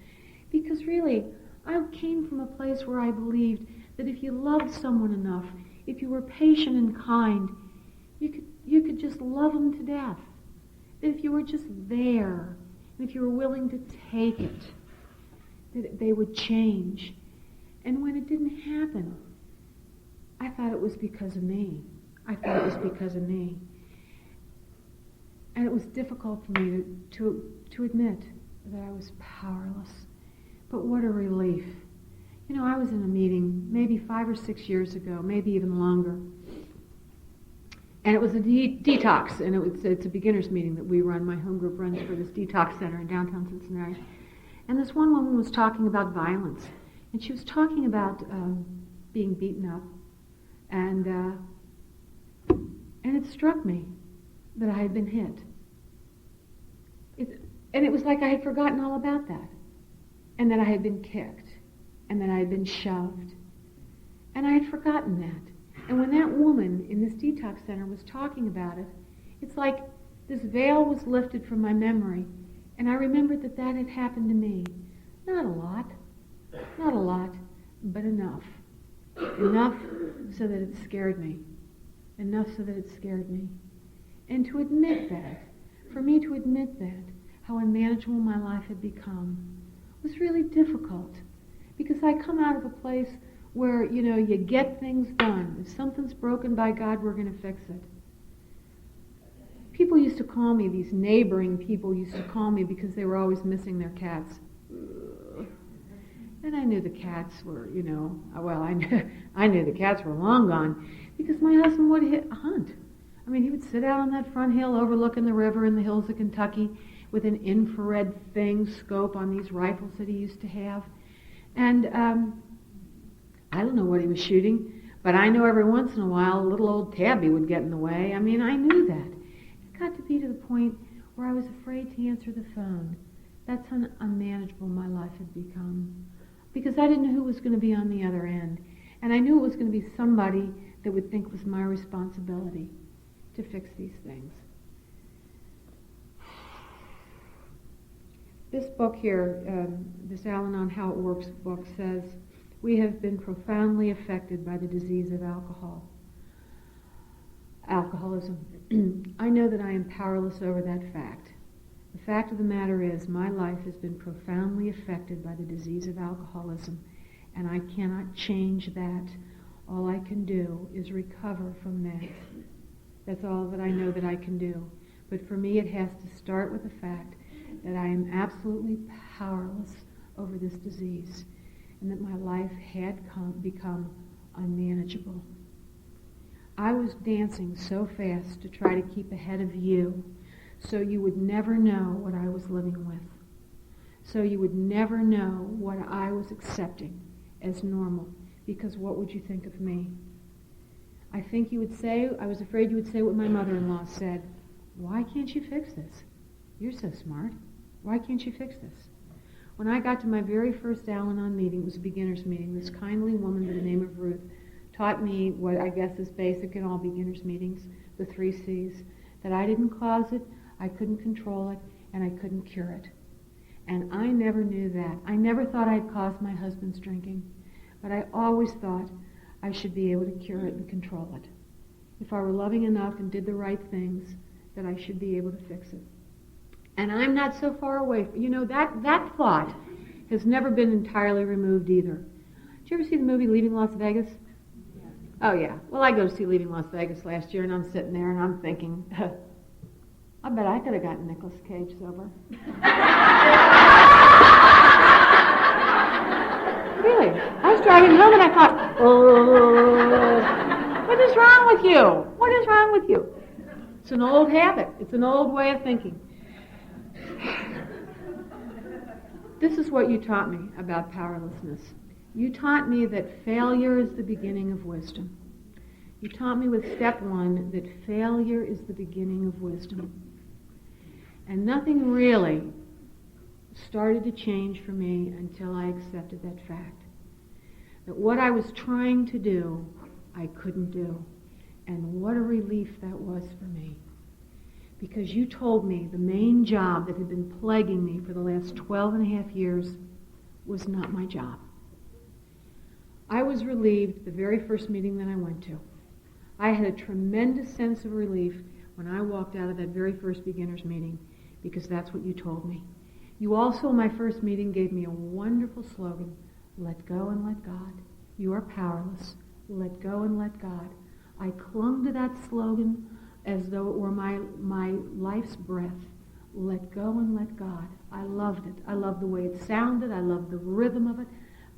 because really, I came from a place where I believed that if you loved someone enough, if you were patient and kind, you could just love them to death. That if you were just there, and if you were willing to take it, that they would change. And when it didn't happen, I thought it was because of me. And it was difficult for me to admit that I was powerless. But what a relief. I was in a meeting maybe 5 or 6 years ago, maybe even longer. And it was a detox, and it's a beginner's meeting that we run. My home group runs for this detox center in downtown Cincinnati. And this one woman was talking about violence. And she was talking about being beaten up. And it struck me that I had been hit. And it was like I had forgotten all about that. And that I had been kicked. And that I had been shoved. And I had forgotten that. And when that woman in this detox center was talking about it, it's like this veil was lifted from my memory. And I remembered that had happened to me. Not a lot, but enough. Enough so that it scared me. And to admit that, for me to admit that, how unmanageable my life had become, was really difficult. Because I come out of a place where, you get things done. If something's broken, by God, we're going to fix it. People used to call me, these neighboring people used to call me because they were always missing their cats. And I knew the cats were, I knew the cats were long gone because my husband would hunt. I mean, he would sit out on that front hill overlooking the river in the hills of Kentucky with an infrared scope on these rifles that he used to have. And I don't know what he was shooting, but I know every once in a while a little old tabby would get in the way. I mean, I knew that. It got to be to the point where I was afraid to answer the phone. That's how unmanageable my life had become. Because I didn't know who was going to be on the other end. And I knew it was going to be somebody that would think it was my responsibility to fix these things. This book here, this Al-Anon How It Works book says, we have been profoundly affected by the disease of alcoholism. I know that I am powerless over that fact. The fact of the matter is, my life has been profoundly affected by the disease of alcoholism, and I cannot change that. All I can do is recover from that. That's all that I know that I can do. But for me, it has to start with the fact that I am absolutely powerless over this disease, and that my life had become unmanageable. I was dancing so fast to try to keep ahead of you, so you would never know what I was living with. So you would never know what I was accepting. as normal, because what would you think of me? I think you would say, I was afraid you would say what my mother-in-law said. Why can't you fix this? You're so smart. Why can't you fix this? When I got to my very first Al-Anon meeting, it was a beginner's meeting, this kindly woman by the name of Ruth taught me what I guess is basic in all beginners' meetings, the 3 C's, that I didn't cause it, I couldn't control it, and I couldn't cure it. And I never knew that. I never thought I'd caused my husband's drinking, but I always thought I should be able to cure it and control it. If I were loving enough and did the right things, that I should be able to fix it. And I'm not so far away. That thought has never been entirely removed either. Did you ever see the movie Leaving Las Vegas? Yeah. Oh, yeah. Well, I go to see Leaving Las Vegas last year, and I'm sitting there, and I'm thinking, I bet I could have gotten Nicolas Cage sober. Really. I was driving home, and I thought, what is wrong with you? What is wrong with you? It's an old habit. It's an old way of thinking. This is what you taught me about powerlessness. You taught me that failure is the beginning of wisdom. You taught me with step 1 that failure is the beginning of wisdom. And nothing really started to change for me until I accepted that fact. That what I was trying to do, I couldn't do. And what a relief that was for me. Because you told me the main job that had been plaguing me for the last 12 and a half years was not my job. I was relieved the very first meeting that I went to. I had a tremendous sense of relief when I walked out of that very first beginner's meeting, because that's what you told me. You also, in my first meeting, gave me a wonderful slogan: let go and let God. You are powerless. Let go and let God. I clung to that slogan as though it were my life's breath. Let go and let God. I loved it. I loved the way it sounded. I loved the rhythm of it.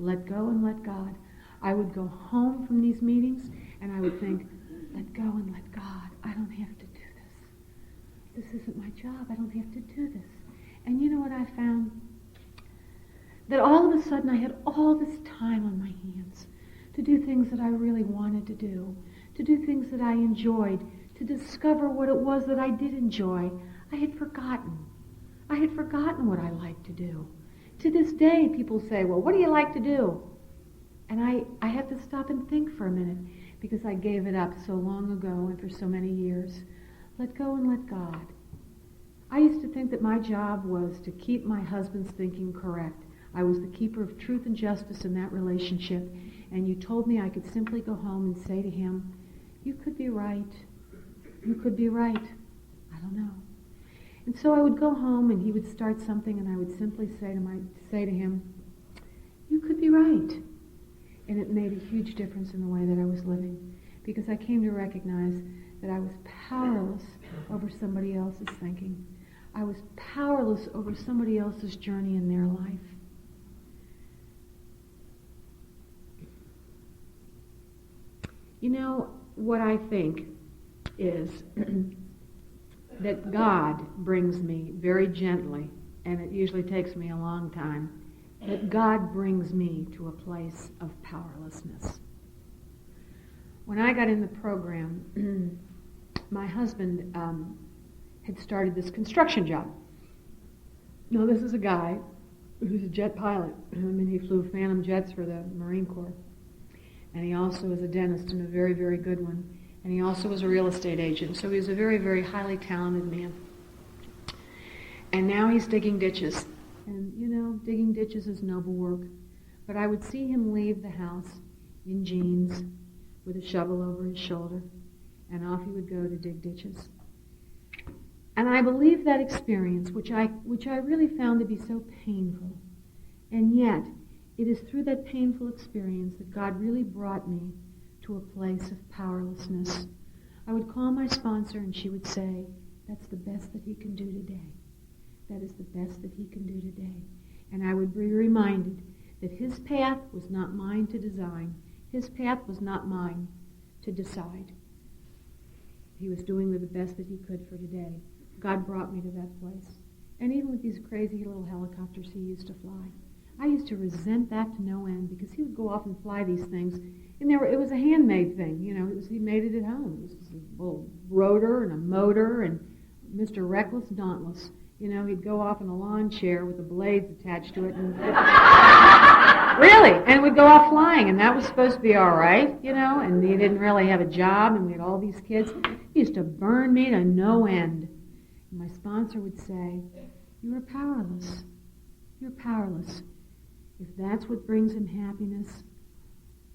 Let go and let God. I would go home from these meetings and I would think, let go and let God. I don't have to do this. This isn't my job. I don't have to do this. And you know what I found? That all of a sudden I had all this time on my hands to do things that I really wanted to do things that I enjoyed, to discover what it was that I did enjoy. I had forgotten what I liked to do. To this day, people say, well, what do you like to do? And I have to stop and think for a minute, because I gave it up so long ago and for so many years. Let go and let God. I used to think that my job was to keep my husband's thinking correct. I was the keeper of truth and justice in that relationship, and you told me I could simply go home and say to him, you could be right. You could be right. I don't know. And so I would go home and he would start something and I would simply say to him, you could be right. And it made a huge difference in the way that I was living, because I came to recognize that I was powerless over somebody else's thinking. I was powerless over somebody else's journey in their life. You know, what I think is that God brings me very gently, and it usually takes me a long time, that God brings me to a place of powerlessness. When I got in the program, my husband had started this construction job. Now, this is a guy who's a jet pilot. I mean, he flew Phantom jets for the Marine Corps. And he also is a dentist, and a very, very good one. And he also was a real estate agent. So he was a very, very highly talented man. And now he's digging ditches. And, you know, digging ditches is noble work. But I would see him leave the house in jeans with a shovel over his shoulder. And off he would go to dig ditches. And I believe that experience, which I really found to be so painful, and yet it is through that painful experience that God really brought me to a place of powerlessness. I would call my sponsor and she would say, that's the best that he can do today. That is the best that he can do today. And I would be reminded that his path was not mine to design. His path was not mine to decide. He was doing the best that he could for today. God brought me to that place. And even with these crazy little helicopters he used to fly, I used to resent that to no end because he would go off and fly these things, and it was a handmade thing. He made it at home. It was a little rotor and a motor and Mr. Reckless Dauntless. He'd go off in a lawn chair with the blades attached to it, and really, and it would go off flying, and that was supposed to be all right, and he didn't really have a job, and we had all these kids. He used to burn me to no end. And my sponsor would say, "You are powerless. You're powerless. If that's what brings him happiness,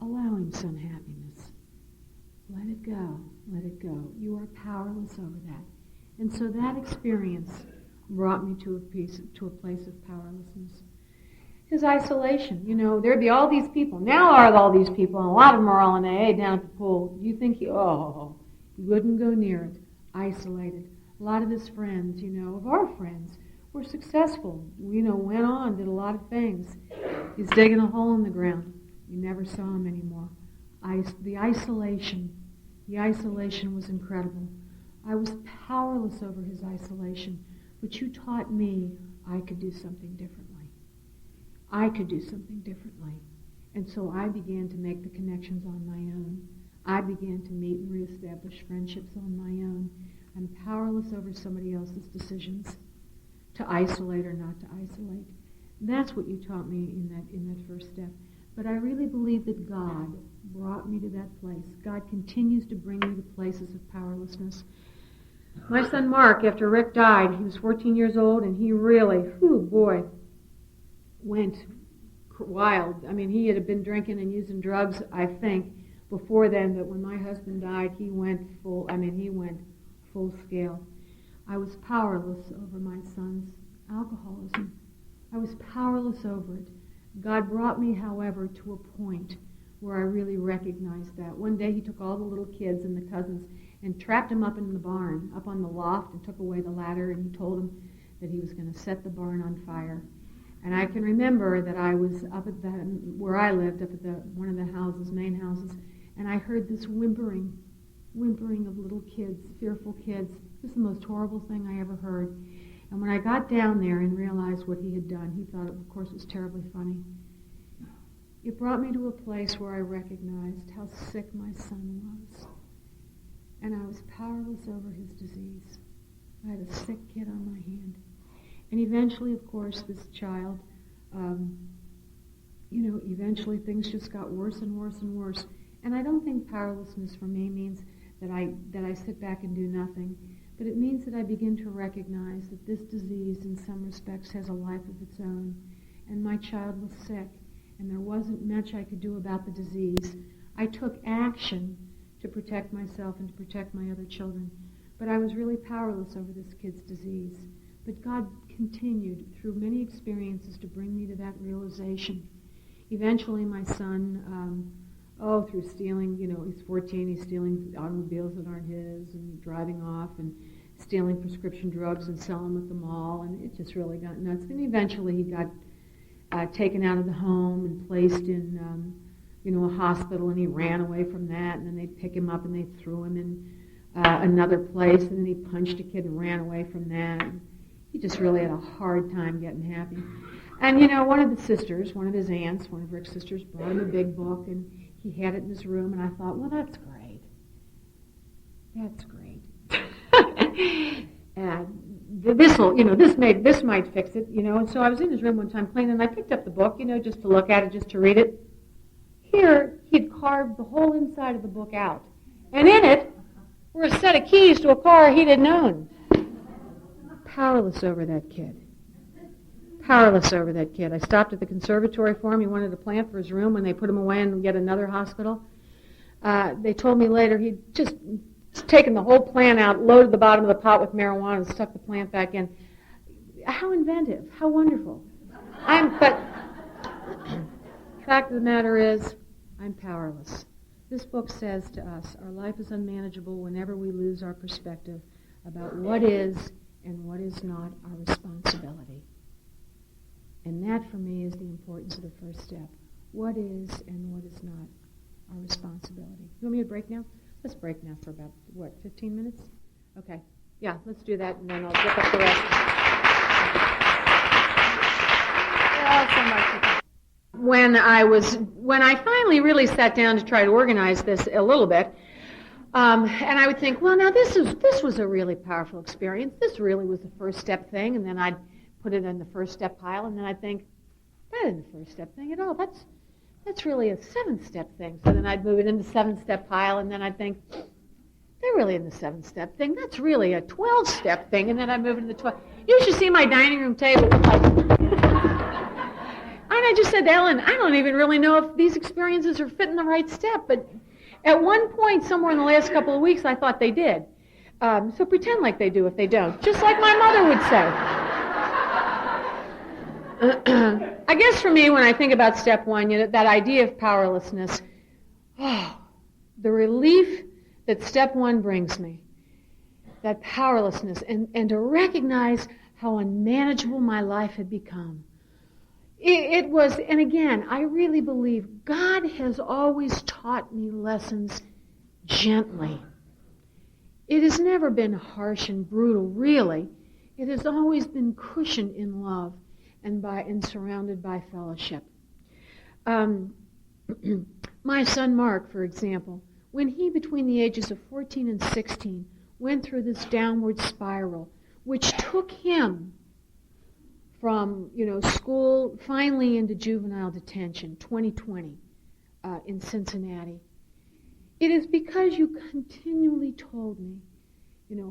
allow him some happiness. Let it go. Let it go. You are powerless over that." And so that experience brought me to a place of powerlessness. His isolation, there'd be all these people. Now are all these people, and a lot of them are all in AA down at the pool. You think he wouldn't go near it. Isolated. A lot of his friends, of our friends, were successful. Went on, did a lot of things. He's digging a hole in the ground. You never saw him anymore. The isolation was incredible. I was powerless over his isolation. But you taught me I could do something differently. I could do something differently. And so I began to make the connections on my own. I began to meet and reestablish friendships on my own. I'm powerless over somebody else's decisions to isolate or not to isolate. That's what you taught me in that first step. But I really believe that God brought me to that place. God continues to bring me to places of powerlessness. My son Mark, after Rick died, he was 14 years old, and he really, went wild. I mean, he had been drinking and using drugs, I think, before then, but when my husband died, he went full scale. I was powerless over my son's alcoholism. I was powerless over it. God brought me, however, to a point where I really recognized that. One day he took all the little kids and the cousins and trapped them up in the barn, up on the loft, and took away the ladder, and he told them that he was going to set the barn on fire. And I can remember that I was up at where I lived, up at one of the houses, main houses, and I heard this whimpering of little kids, fearful kids. It was the most horrible thing I ever heard. And when I got down there and realized what he had done, he thought, of course, it was terribly funny. It brought me to a place where I recognized how sick my son was. And I was powerless over his disease. I had a sick kid on my hand. And eventually, of course, this child, eventually things just got worse and worse and worse. And I don't think powerlessness for me means that I sit back and do nothing. But it means that I begin to recognize that this disease, in some respects, has a life of its own. And my child was sick, and there wasn't much I could do about the disease. I took action to protect myself and to protect my other children. But I was really powerless over this kid's disease. But God continued through many experiences to bring me to that realization. Eventually my son, through stealing, he's 14, he's stealing automobiles that aren't his and driving off and stealing prescription drugs and selling them at the mall, and it just really got nuts. And eventually he got taken out of the home and placed in a hospital, and he ran away from that, and then they'd pick him up and they threw him in another place, and then he punched a kid and ran away from that. And he just really had a hard time getting happy. And one of the sisters, one of his aunts, one of Rick's sisters, brought him a big book, and he had it in his room, and I thought, well, that's great. That's great. And this might fix it, And so I was in his room one time playing, and I picked up the book, just to look at it, just to read it. Here, he'd carved the whole inside of the book out. And in it were a set of keys to a car he didn't own. Powerless over that kid. Powerless over that kid. I stopped at the conservatory for him. He wanted a plant for his room when they put him away in yet another hospital. They told me later he'd just taken the whole plant out, loaded the bottom of the pot with marijuana, and stuck the plant back in. How inventive. How wonderful. But the fact of the matter is, I'm powerless. This book says to us, our life is unmanageable whenever we lose our perspective about what is and what is not our responsibility. And that, for me, is the importance of the first step. What is and what is not our responsibility. You want me to break now? Let's break now for about, 15 minutes? Okay. Yeah, let's do that, and then I'll zip up the rest. Oh, so much. when I finally really sat down to try to organize this a little bit, and I would think, well, now this was a really powerful experience. This really was the first step thing, and then I'd put it in the first step pile, and then I'd think, that isn't the first step thing at all. That's really a 7-step thing. So then I'd move it into the 7-step pile, and then I'd think, they're really in the 7-step thing. That's really a 12-step thing, and then I'd move it into the 12. You should see my dining room table. And I just said to Ellen, I don't even really know if these experiences are fitting the right step, but at one point, somewhere in the last couple of weeks, I thought they did. So pretend like they do if they don't, just like my mother would say. I guess for me, when I think about step 1, that idea of powerlessness, the relief that step 1 brings me, that powerlessness, and to recognize how unmanageable my life had become. It was, and again, I really believe God has always taught me lessons gently. It has never been harsh and brutal, really. It has always been cushioned in love and surrounded by fellowship. My son Mark, for example, when he, between the ages of 14 and 16, went through this downward spiral, which took him from, school finally into juvenile detention, 2020, in Cincinnati. It is because you continually told me,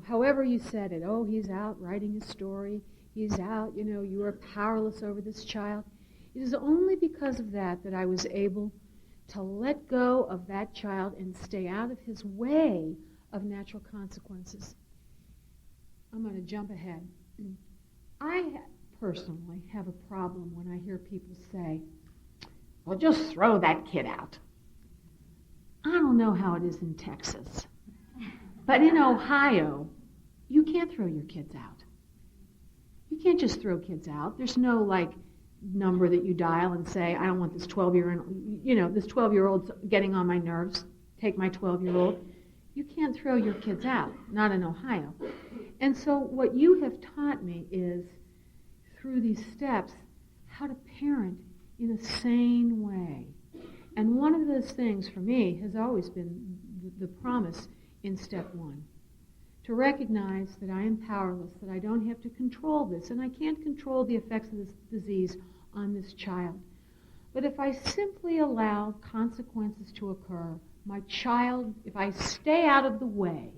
however you said it, oh, he's out writing his story, he's out, you are powerless over this child. It is only because of that I was able to let go of that child and stay out of his way of natural consequences. I'm going to jump ahead. I personally have a problem when I hear people say, well, just throw that kid out. I don't know how it is in Texas, but in Ohio, you can't throw your kids out. You can't just throw kids out. There's no, number that you dial and say, I don't want this 12-year-old's getting on my nerves. Take my 12-year-old. You can't throw your kids out, not in Ohio. And so what you have taught me is, through these steps, how to parent in a sane way. And one of those things for me has always been the promise in step 1. To recognize that I am powerless, that I don't have to control this, and I can't control the effects of this disease on this child. But if I simply allow consequences to occur, my child, if I stay out of the way,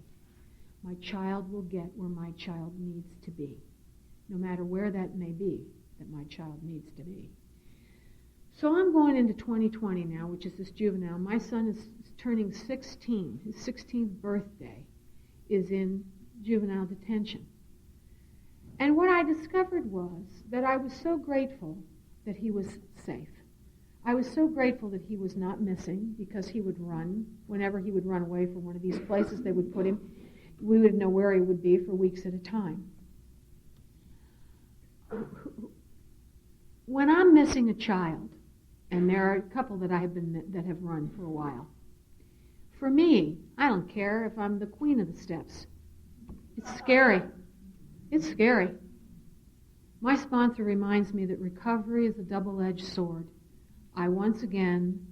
my child will get where my child needs to be, no matter where that may be that my child needs to be. So I'm going into 2020 now, which is this juvenile. My son is turning 16. His 16th birthday is in juvenile detention. And what I discovered was that I was so grateful that he was safe. I was so grateful that he was not missing, because he would run. Whenever he would run away from one of these places they would put him, we would know where he would be for weeks at a time. When I'm missing a child, and there are a couple that have run for a while, for me, I don't care if I'm the queen of the steps. It's scary. It's scary. My sponsor reminds me that recovery is a double-edged sword. I once again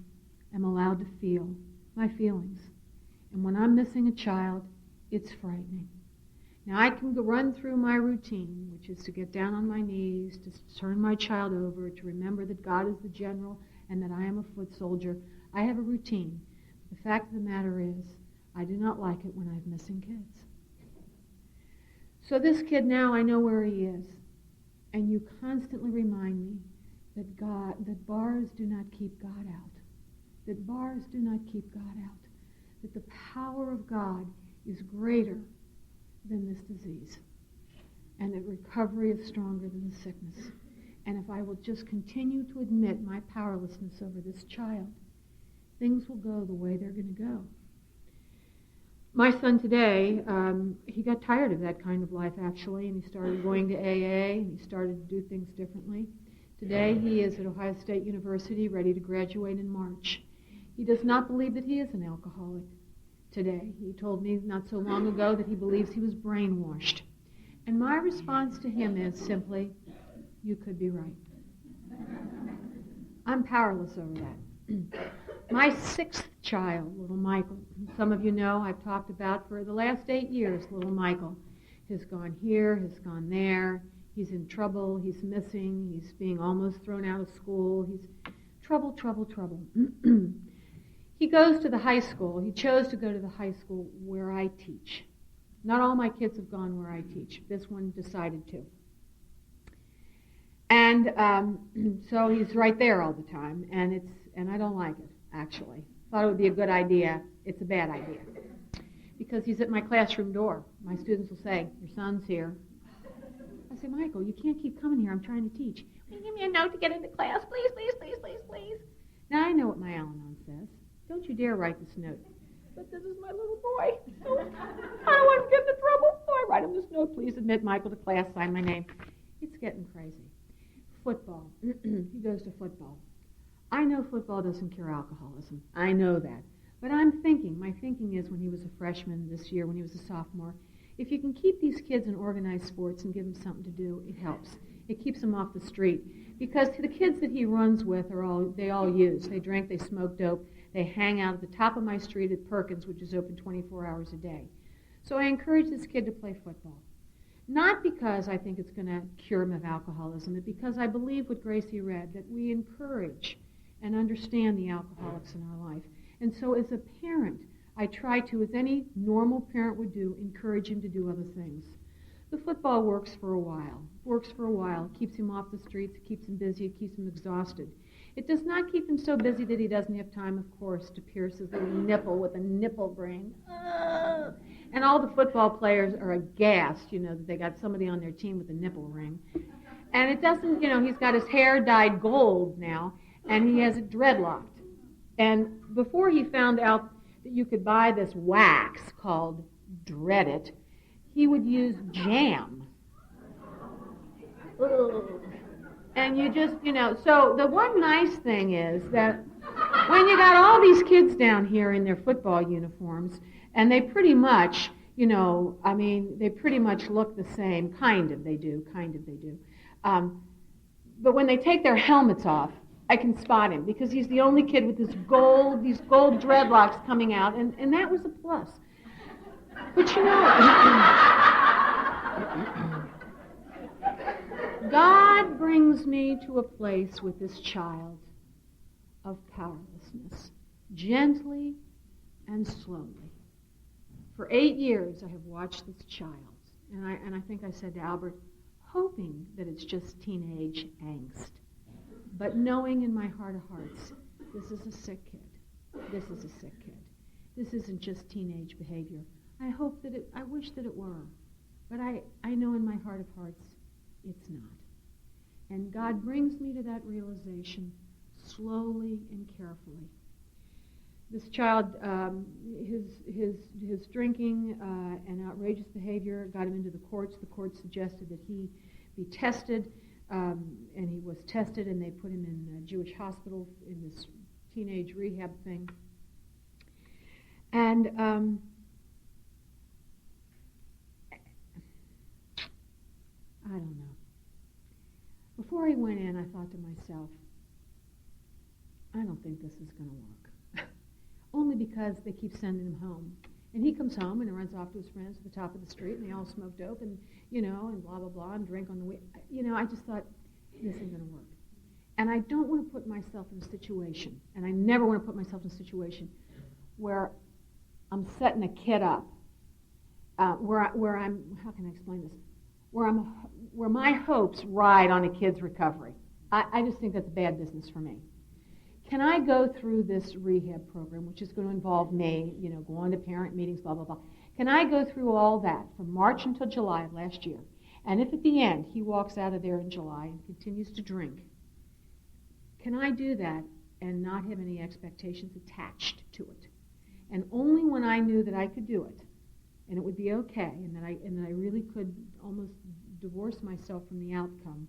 am allowed to feel my feelings. And when I'm missing a child, it's frightening. Now, I can run through my routine, which is to get down on my knees, to turn my child over, to remember that God is the general and that I am a foot soldier. I have a routine. The fact of the matter is, I do not like it when I have missing kids. So this kid now, I know where he is. And you constantly remind me that bars do not keep God out. That bars do not keep God out. That the power of God is greater than this disease. And that recovery is stronger than the sickness. And if I will just continue to admit my powerlessness over this child, things will go the way they're going to go. My son today, he got tired of that kind of life, actually, and he started going to AA, and he started to do things differently. Today, he is at Ohio State University, ready to graduate in March. He does not believe that he is an alcoholic today. He told me not so long ago that he believes he was brainwashed. And my response to him is simply, you could be right. I'm powerless over that. My sixth child, little Michael, some of you know I've talked about for the last 8 years, little Michael has gone here, has gone there. He's in trouble. He's missing. He's being almost thrown out of school. He's trouble, trouble, trouble. He goes to the high school. He chose to go to the high school where I teach. Not all my kids have gone where I teach. This one decided to. And so he's right there all the time, and I don't like it, actually. Thought it would be a good idea. It's a bad idea. Because he's at my classroom door. My students will say, your son's here. I say, Michael, you can't keep coming here. I'm trying to teach. Will you give me a note to get into class? Please, please, please, please, please. Now, I know what my Al-Anon says. Don't you dare write this note. But this is my little boy. I don't want him to get into trouble. So I write him this note. Please admit Michael to class. Sign my name. It's getting crazy. Football. He goes to football. I know football doesn't cure alcoholism. I know that. But my thinking is when he was a freshman this year, when he was a sophomore, if you can keep these kids in organized sports and give them something to do, it helps. It keeps them off the street. Because the kids that he runs with they all use. They drink, they smoke dope, they hang out at the top of my street at Perkins, which is open 24 hours a day. So I encourage this kid to play football. Not because I think it's going to cure him of alcoholism, but because I believe what Gracie read, that we encourage and understand the alcoholics in our life. And so as a parent, I try to, as any normal parent would do, encourage him to do other things. The football works for a while, keeps him off the streets, it keeps him busy, it keeps him exhausted. It does not keep him so busy that he doesn't have time, of course, to pierce his little nipple with a nipple ring. And all the football players are aghast, that they got somebody on their team with a nipple ring. And it doesn't, he's got his hair dyed gold now, and he has it dreadlocked. And before he found out that you could buy this wax called Dread It, he would use jam. And you just, so the one nice thing is that when you got all these kids down here in their football uniforms, and they pretty much, they pretty much look the same. Kind of they do. But when they take their helmets off, I can spot him because he's the only kid with these gold dreadlocks coming out, and that was a plus. But God brings me to a place with this child of powerlessness, gently and slowly. For 8 years, I have watched this child, and I think I said to Albert, hoping that it's just teenage angst, but knowing in my heart of hearts, this is a sick kid. This is a sick kid. This isn't just teenage behavior. I wish that it were, but I know in my heart of hearts, it's not. And God brings me to that realization slowly and carefully. This child, his drinking and outrageous behavior got him into the courts. The court suggested that he be tested, and he was tested, and they put him in a Jewish hospital in this teenage rehab thing. And I don't know. Before he went in, I thought to myself, I don't think this is going to work. Only because they keep sending him home. And he comes home and runs off to his friends at the top of the street, and they all smoke dope and, and blah, blah, blah, and drink on the way. I just thought, this isn't going to work. And I don't want to put myself in a situation, and I never want to put myself in a situation where I'm setting a kid up, where I'm, how can I explain this? Where my hopes ride on a kid's recovery. I just think that's bad business for me. Can I go through this rehab program, which is going to involve me, going to parent meetings, blah, blah, blah. Can I go through all that from March until July of last year? And if at the end he walks out of there in July and continues to drink, can I do that and not have any expectations attached to it? And only when I knew that I could do it, and it would be okay, and that I really could almost divorce myself from the outcome,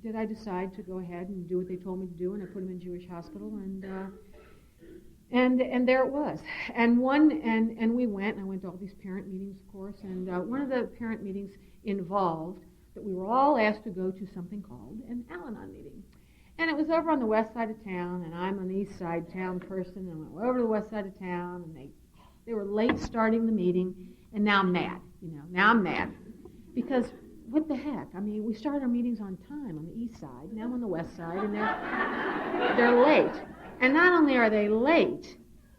did I decide to go ahead and do what they told me to do, and I put him in Jewish hospital, and there it was. And we went, and I went to all these parent meetings, of course, and one of the parent meetings involved that we were all asked to go to something called an Al-Anon meeting. And it was over on the west side of town, and I'm an east side town person, and I went over to the west side of town, and they were late starting the meeting, and now I'm mad, now I'm mad. Because what the heck? I mean, we start our meetings on time on the east side, now I'm on the west side, and they're late. And not only are they late,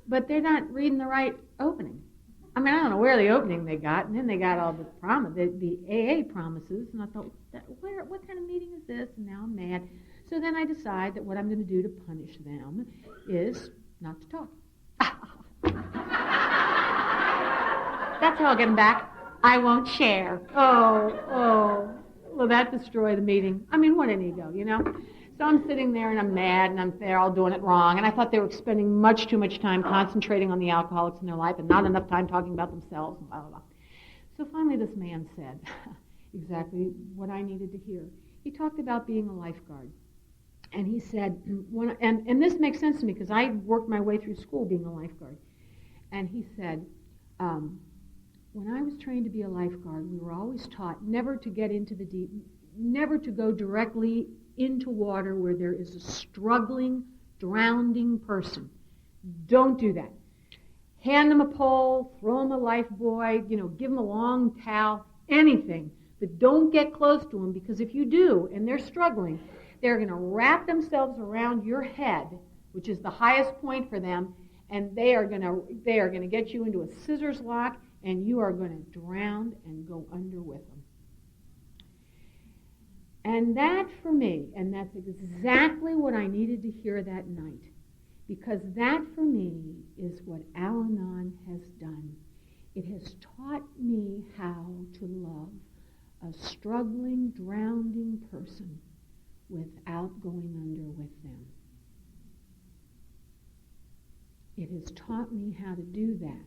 but they're not reading the right opening. I mean, I don't know where the opening they got, and then they got all the AA promises, and I thought, what kind of meeting is this? And now I'm mad. So then I decide that what I'm going to do to punish them is not to talk. That's how I'll get them back. I won't share. Oh. Will that destroy the meeting? I mean, what an ego, So I'm sitting there and I'm mad and they're all doing it wrong. And I thought they were spending much too much time concentrating on the alcoholics in their life and not enough time talking about themselves and blah, blah, blah. So finally this man said exactly what I needed to hear. He talked about being a lifeguard. And he said, and this makes sense to me because I worked my way through school being a lifeguard. And he said, when I was trained to be a lifeguard, we were always taught never to get into the deep, never to go directly into water where there is a struggling, drowning person. Don't do that. Hand them a pole, throw them a life buoy, give them a long towel, anything. But don't get close to them because if you do and they're struggling, they're going to wrap themselves around your head, which is the highest point for them, and they are going to get you into a scissors lock, and you are going to drown and go under with them. And that for me, and that's exactly what I needed to hear that night, because that for me is what Al-Anon has done. It has taught me how to love a struggling, drowning person without going under with them. It has taught me how to do that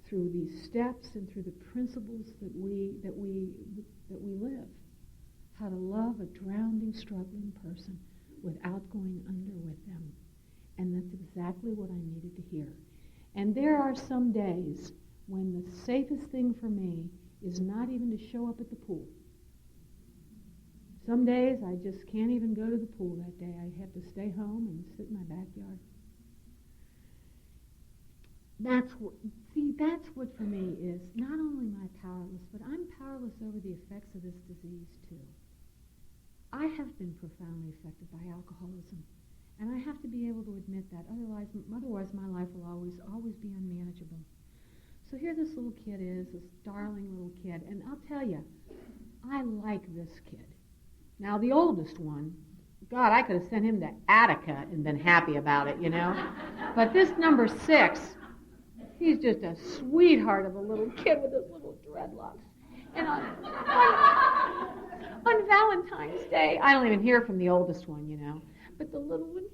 through these steps and through the principles that we live. How to love a drowning, struggling person without going under with them. And that's exactly what I needed to hear. And there are some days when the safest thing for me is not even to show up at the pool. Some days I just can't even go to the pool that day. I have to stay home and sit in my backyard. That's what for me is not only am I powerless, but I'm powerless over the effects of this disease too. I have been profoundly affected by alcoholism, and I have to be able to admit that. Otherwise my life will always be unmanageable. So here this little kid is, this darling little kid, and I'll tell you, I like this kid. Now the oldest one, God, I could have sent him to Attica and been happy about it, But this number 6, he's just a sweetheart of a little kid with his little dreadlocks. And on Valentine's Day, I don't even hear from the oldest one, But the little one,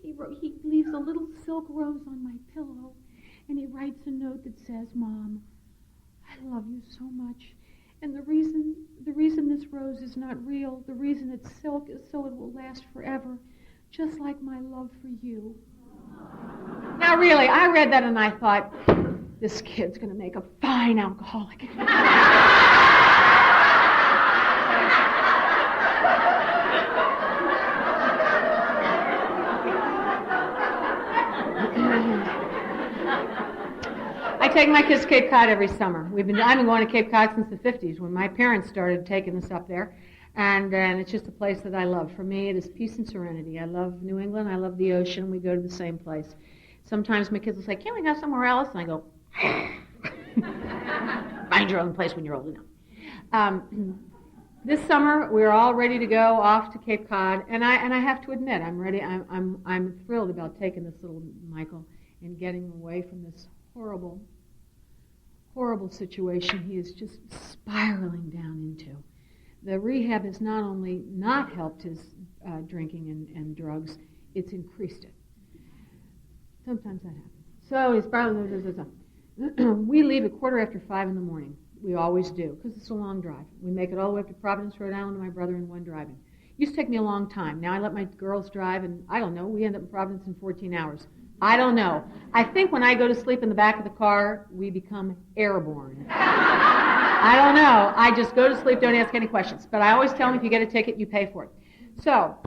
he leaves a little silk rose on my pillow, and he writes a note that says, "Mom, I love you so much. And the reason this rose is not real, the reason it's silk is so it will last forever, just like my love for you." Now really, I read that and I thought, this kid's going to make a fine alcoholic. I take my kids to Cape Cod every summer. I've been going to Cape Cod since the 50s when my parents started taking us up there. And it's just a place that I love. For me, it is peace and serenity. I love New England. I love the ocean. We go to the same place. Sometimes my kids will say, "Can't we go somewhere else?" And I go, "Find your own place when you're old enough." This summer, we're all ready to go off to Cape Cod. And I have to admit, I'm ready. I'm thrilled about taking this little Michael and getting him away from this horrible situation he is just spiraling down into. The rehab has not only not helped his drinking and drugs, it's increased it. Sometimes that happens. So he's spiraling. We leave at 5:15 in the morning. We always do, because it's a long drive. We make it all the way up to Providence, Rhode Island, and my brother and one driving. Used to take me a long time. Now I let my girls drive, and I don't know, we end up in Providence in 14 hours. I don't know. I think when I go to sleep in the back of the car, we become airborne. I don't know. I just go to sleep, don't ask any questions. But I always tell them if you get a ticket, you pay for it. So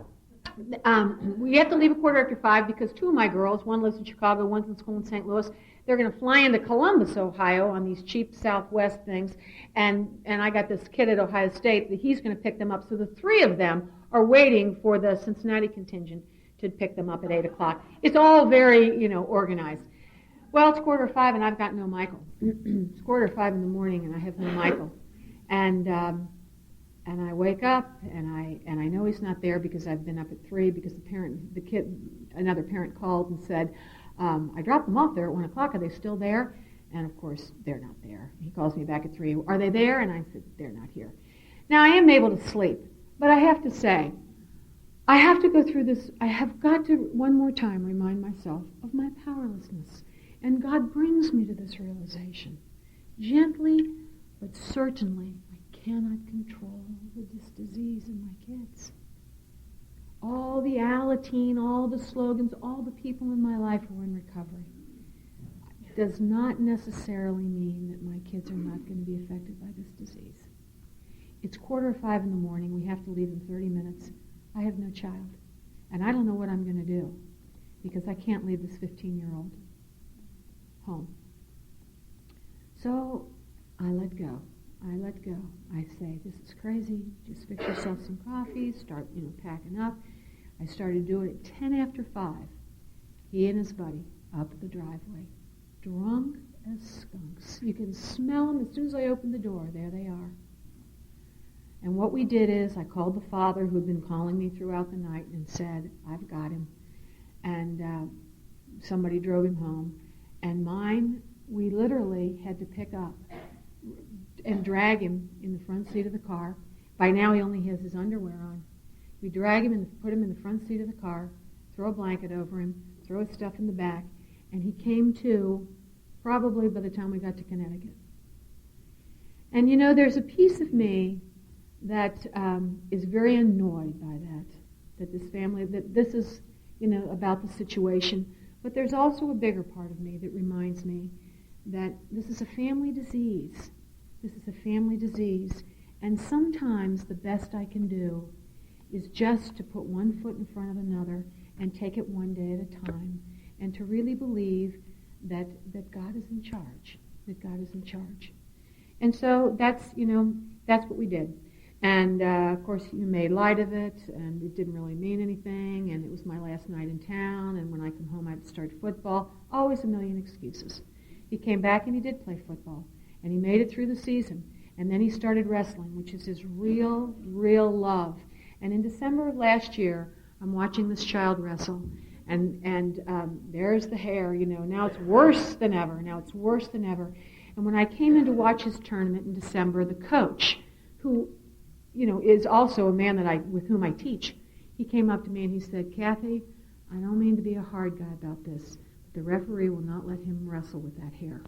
We have to leave a quarter after 5 because two of my girls, one lives in Chicago, one's in school in St. Louis, they're going to fly into Columbus, Ohio on these cheap Southwest things, and I got this kid at Ohio State that he's going to pick them up. So the three of them are waiting for the Cincinnati contingent to pick them up at 8 o'clock. It's all very, organized. Well, it's 4:45 and I've got no Michael. It's 4:45 in the morning and I have no Michael. And I wake up and I know he's not there because I've been up at 3 because another parent called and said, I dropped them off there at 1 o'clock. Are they still there? And of course, they're not there. He calls me back at 3. Are they there? And I said, they're not here. Now, I am able to sleep, but I have to say, I have to go through this. I have got to one more time remind myself of my powerlessness. And God brings me to this realization. Gently, but certainly, I cannot control this disease in my kids. All the Alateen, all the slogans, all the people in my life who are in recovery does not necessarily mean that my kids are not going to be affected by this disease. It's 4:45 in the morning. We have to leave in 30 minutes. I have no child. And I don't know what I'm going to do because I can't leave this 15-year-old home. So I let go. I say, this is crazy. Just fix yourself some coffee. Start, packing up. I started doing it at 10 after 5. He and his buddy up the driveway, drunk as skunks. You can smell them as soon as I open the door. There they are. And what we did is I called the father who had been calling me throughout the night and said, I've got him. And somebody drove him home. And mine, we literally had to pick up and drag him in the front seat of the car. By now he only has his underwear on. We drag him and put him in the front seat of the car, throw a blanket over him, throw his stuff in the back, and he came to probably by the time we got to Connecticut. And there's a piece of me that is very annoyed by that this family, that this is, about the situation. But there's also a bigger part of me that reminds me that this is a family disease. This is a family disease. And sometimes the best I can do is just to put one foot in front of another and take it one day at a time and to really believe that God is in charge, that God is in charge. And so that's what we did. And, of course, you made light of it, and it didn't really mean anything, and it was my last night in town, and when I come home I had to start football. Always a million excuses. He came back and he did play football, and he made it through the season. And then he started wrestling, which is his real, real love. And in December of last year, I'm watching this child wrestle, and there's the hair, Now it's worse than ever. And when I came in to watch his tournament in December, the coach, who is also a man with whom I teach, he came up to me and he said, Kathy, I don't mean to be a hard guy about this, but the referee will not let him wrestle with that hair.